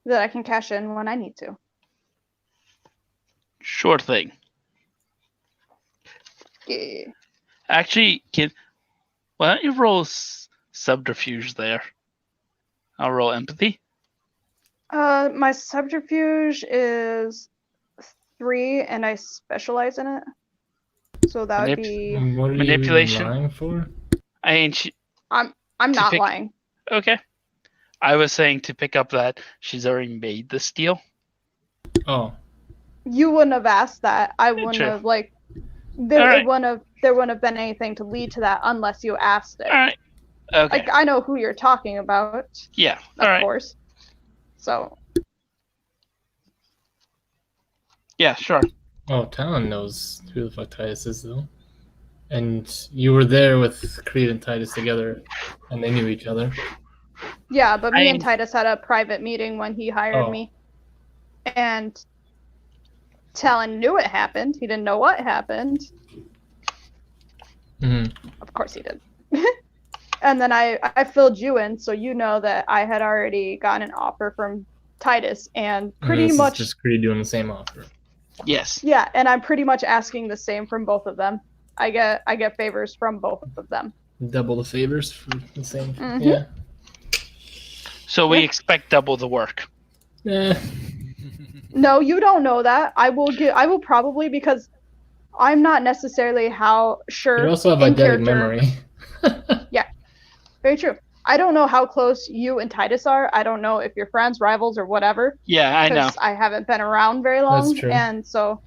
that I can cash in when I need to. Sure thing. Yeah. Actually, why don't you roll subterfuge there? I'll roll empathy. My subterfuge is 3 and I specialize in it. So that would be What are Manipulation. you lying for? I ain't. I'm to not pick- lying. Okay. I was saying to pick up that she's already made this deal. Oh, You wouldn't have asked that. I wouldn't True. have like there Alright. there wouldn't have been anything to lead to that unless you asked it. All right. Okay. Like I know who you're talking about, Yeah. of All right. course. So Yeah. Sure. oh, Talon knows who the fuck Titus is though, and you were there with Creed and Titus together, and they knew each other. yeah, but me and I- Titus had a private meeting when he hired Oh. me. And Talon knew it happened. He didn't know what happened. hmm Of course he did. And then I filled you in, so you know that I had already gotten an offer from Titus, and pretty this much is just Creed doing the same offer. Yes. yeah, and I'm pretty much asking the same from both of them. I get favors from both of them. Double the favors for the same. Mhm. Yeah. So we Yeah. expect double the work. Eh, No, you don't know that. I will probably because I'm not necessarily how sure. you also have in eidetic character- memory. Very true. I don't know how close you and Titus are. I don't know if you're friends, rivals, or whatever. Yeah, I know. Because I haven't been around very long. That's true. And so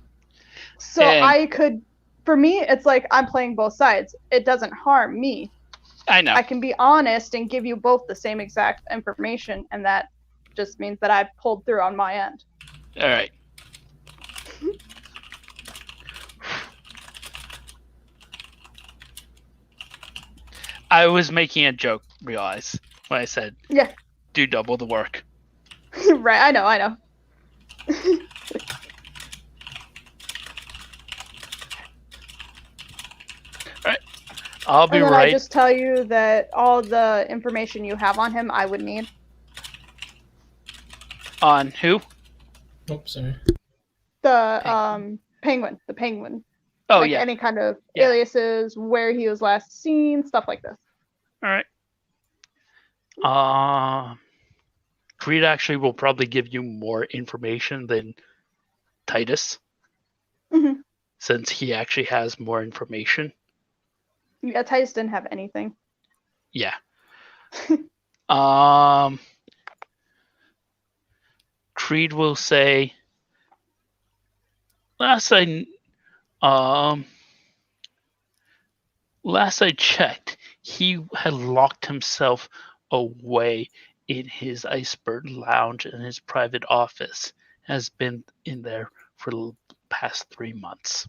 And- I could, for me, it's like I'm playing both sides. It doesn't harm me. I know. I can be honest and give you both the same exact information, and that just means that I pulled through on my end. All right. I was making a joke, realize, when I said, Yeah. do double the work. Right, I know. I'll be And then right I just tell you that all the information you have on him, I would need. on who? Oops, sorry. The penguin. The penguin. Oh, like yeah. any kind of Yeah. aliases, where he was last seen, stuff like this. All right. Creed actually will probably give you more information than Titus. Mhm. since he actually has more information. Yeah, Titus didn't have anything. Yeah. Creed will say, last I checked, he had locked himself away in his iceberg lounge in his private office. Has been in there for the past 3 months.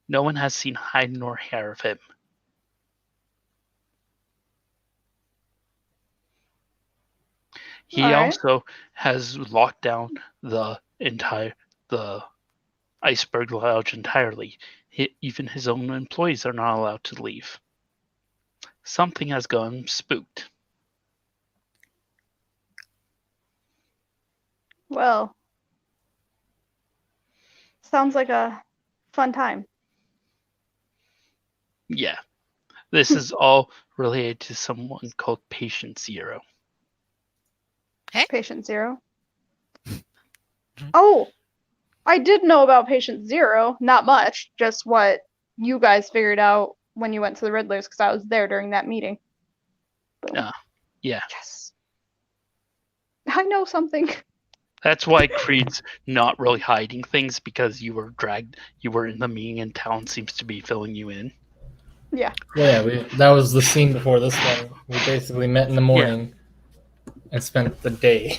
No one has seen hide nor hair of him. He also has locked down the iceberg lounge entirely. Even his own employees are not allowed to leave. Something has gone spooked. Well, sounds like a fun time. Yeah. This is all related to someone called Patient Zero. Patient Zero. Oh, I did know about Patient Zero. Not much, just what you guys figured out when you went to the Riddlers, because I was there during that meeting. Boom. Yeah. Yes. I know something. That's why Creed's not really hiding things, because you were in the meeting and town seems to be filling you in. Yeah. That was the scene before this one. We basically met in the morning and spent the day.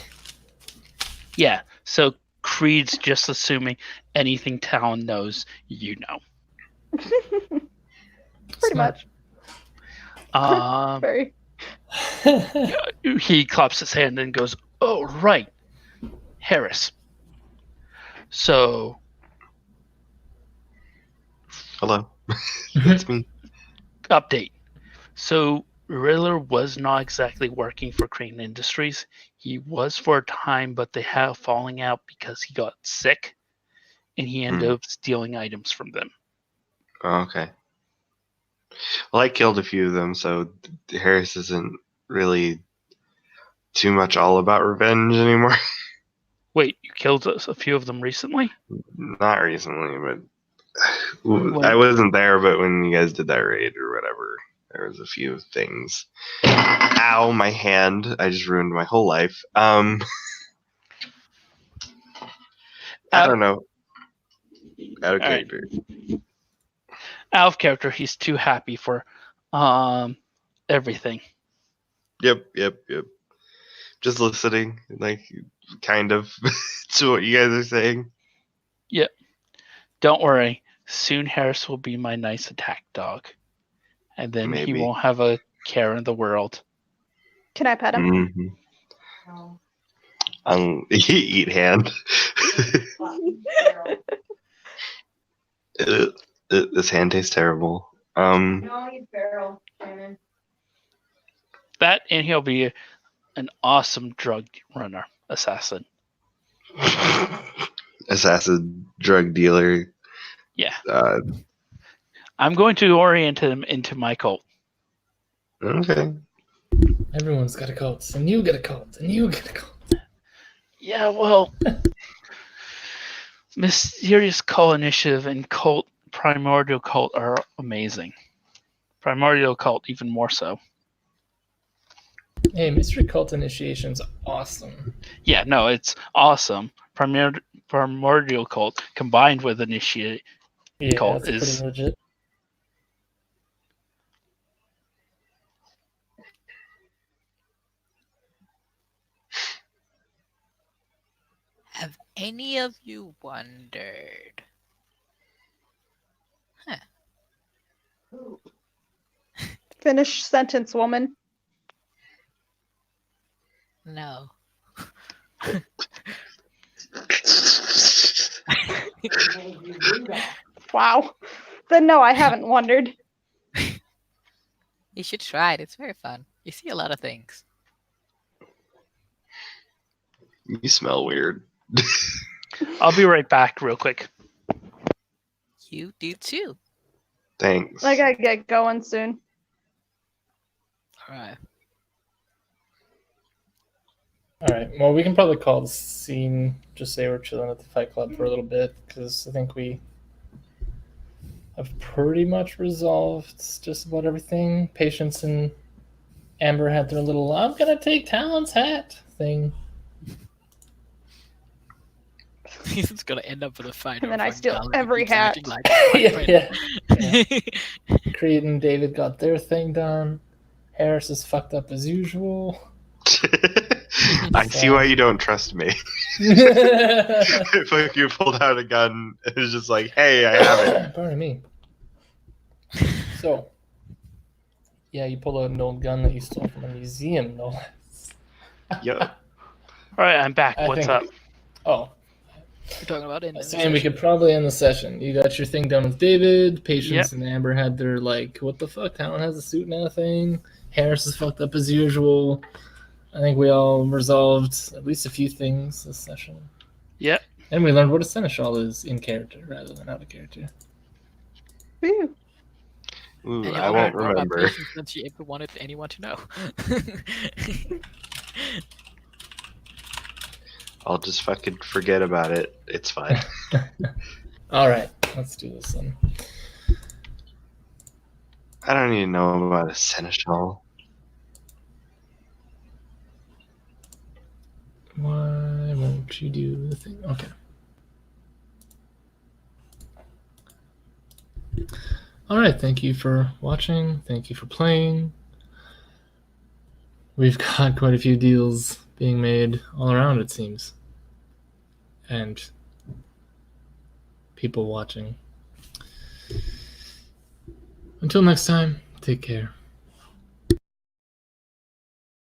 Yeah, so Creed's just assuming anything Talon knows, you know. Pretty much. Very. He claps his hand and goes, "Oh, right, Harris. So, Hello. That's me. update. So, Riddler was not exactly working for Crane Industries. He was for a time, but they had a falling out because he got sick, and he ended up stealing items from them. Oh, okay. Well, I killed a few of them, so Harris isn't really too much all about revenge anymore. Wait, you killed a few of them recently? Not recently, but I wasn't there. But when you guys did that raid or whatever, there was a few things. Ow, my hand! I just ruined my whole life. I don't know. Out of character. Out of character, he's too happy for everything. Yep. Just listening, like, kind of, to what you guys are saying. Yep. Don't worry. Soon Harris will be my nice attack dog. And then he won't have a care in the world. Can I pet him? Mm-hmm. Eat hand. This hand tastes terrible. No, he's feral, Shannon. That, and he'll be an awesome drug runner, assassin. Assassin, drug dealer. Yeah. I'm going to orient him into my cult. Okay. Everyone's got a cult, and you get a cult, and you get a cult. Yeah, well, Mysterious Cult Initiative and Primordial Cult are amazing. Primordial Cult even more so. Hey, Mystery Cult Initiation's awesome. Yeah, no, it's awesome. Primordial Cult combined with Initiate Cult that's pretty legit. Have any of you wondered? Finish sentence, woman. No. Wow. Then no, I haven't wondered. You should try it. It's very fun. You see a lot of things. You smell weird. I'll be right back real quick. You do too. Thanks. I gotta get going soon. Alright. Alright, well, we can probably call the scene, just say we're chilling at the Fight Club for a little bit, because I think we I've pretty much resolved just about everything. Patience and Amber had their little "I'm gonna take Talon's hat" thing. He's gonna end up with a fight. And then over I steal Talon every keeps hat. acting like a Yeah, boyfriend. Creed and David got their thing done. Harris is fucked up as usual. I see why you don't trust me. If like you pulled out a gun, it was just like, hey, I have it. Pardon me. So, yeah, you pulled out an old gun that you stole from a museum, no less. Yep. All right, I'm back. I What's think- up? Oh, We're talking about it. saying we could probably end the session. You got your thing done with David. Patience Yep. and Amber had their like, what the fuck? Talon has a suit now thing. Harris is fucked up as usual. I think we all resolved at least a few things this session. Yep. And we learned what a seneschal is in character rather than out of character. Woo. Ooh, I won't remember. Since she ever wanted anyone to know. I'll just fucking forget about it. It's fine. All right, let's do this then. I don't even know about a seneschal. Why won't you do the thing? Okay. All right, thank you for watching. Thank you for playing. We've got quite a few deals being made all around, it seems. And people watching. Until next time, take care.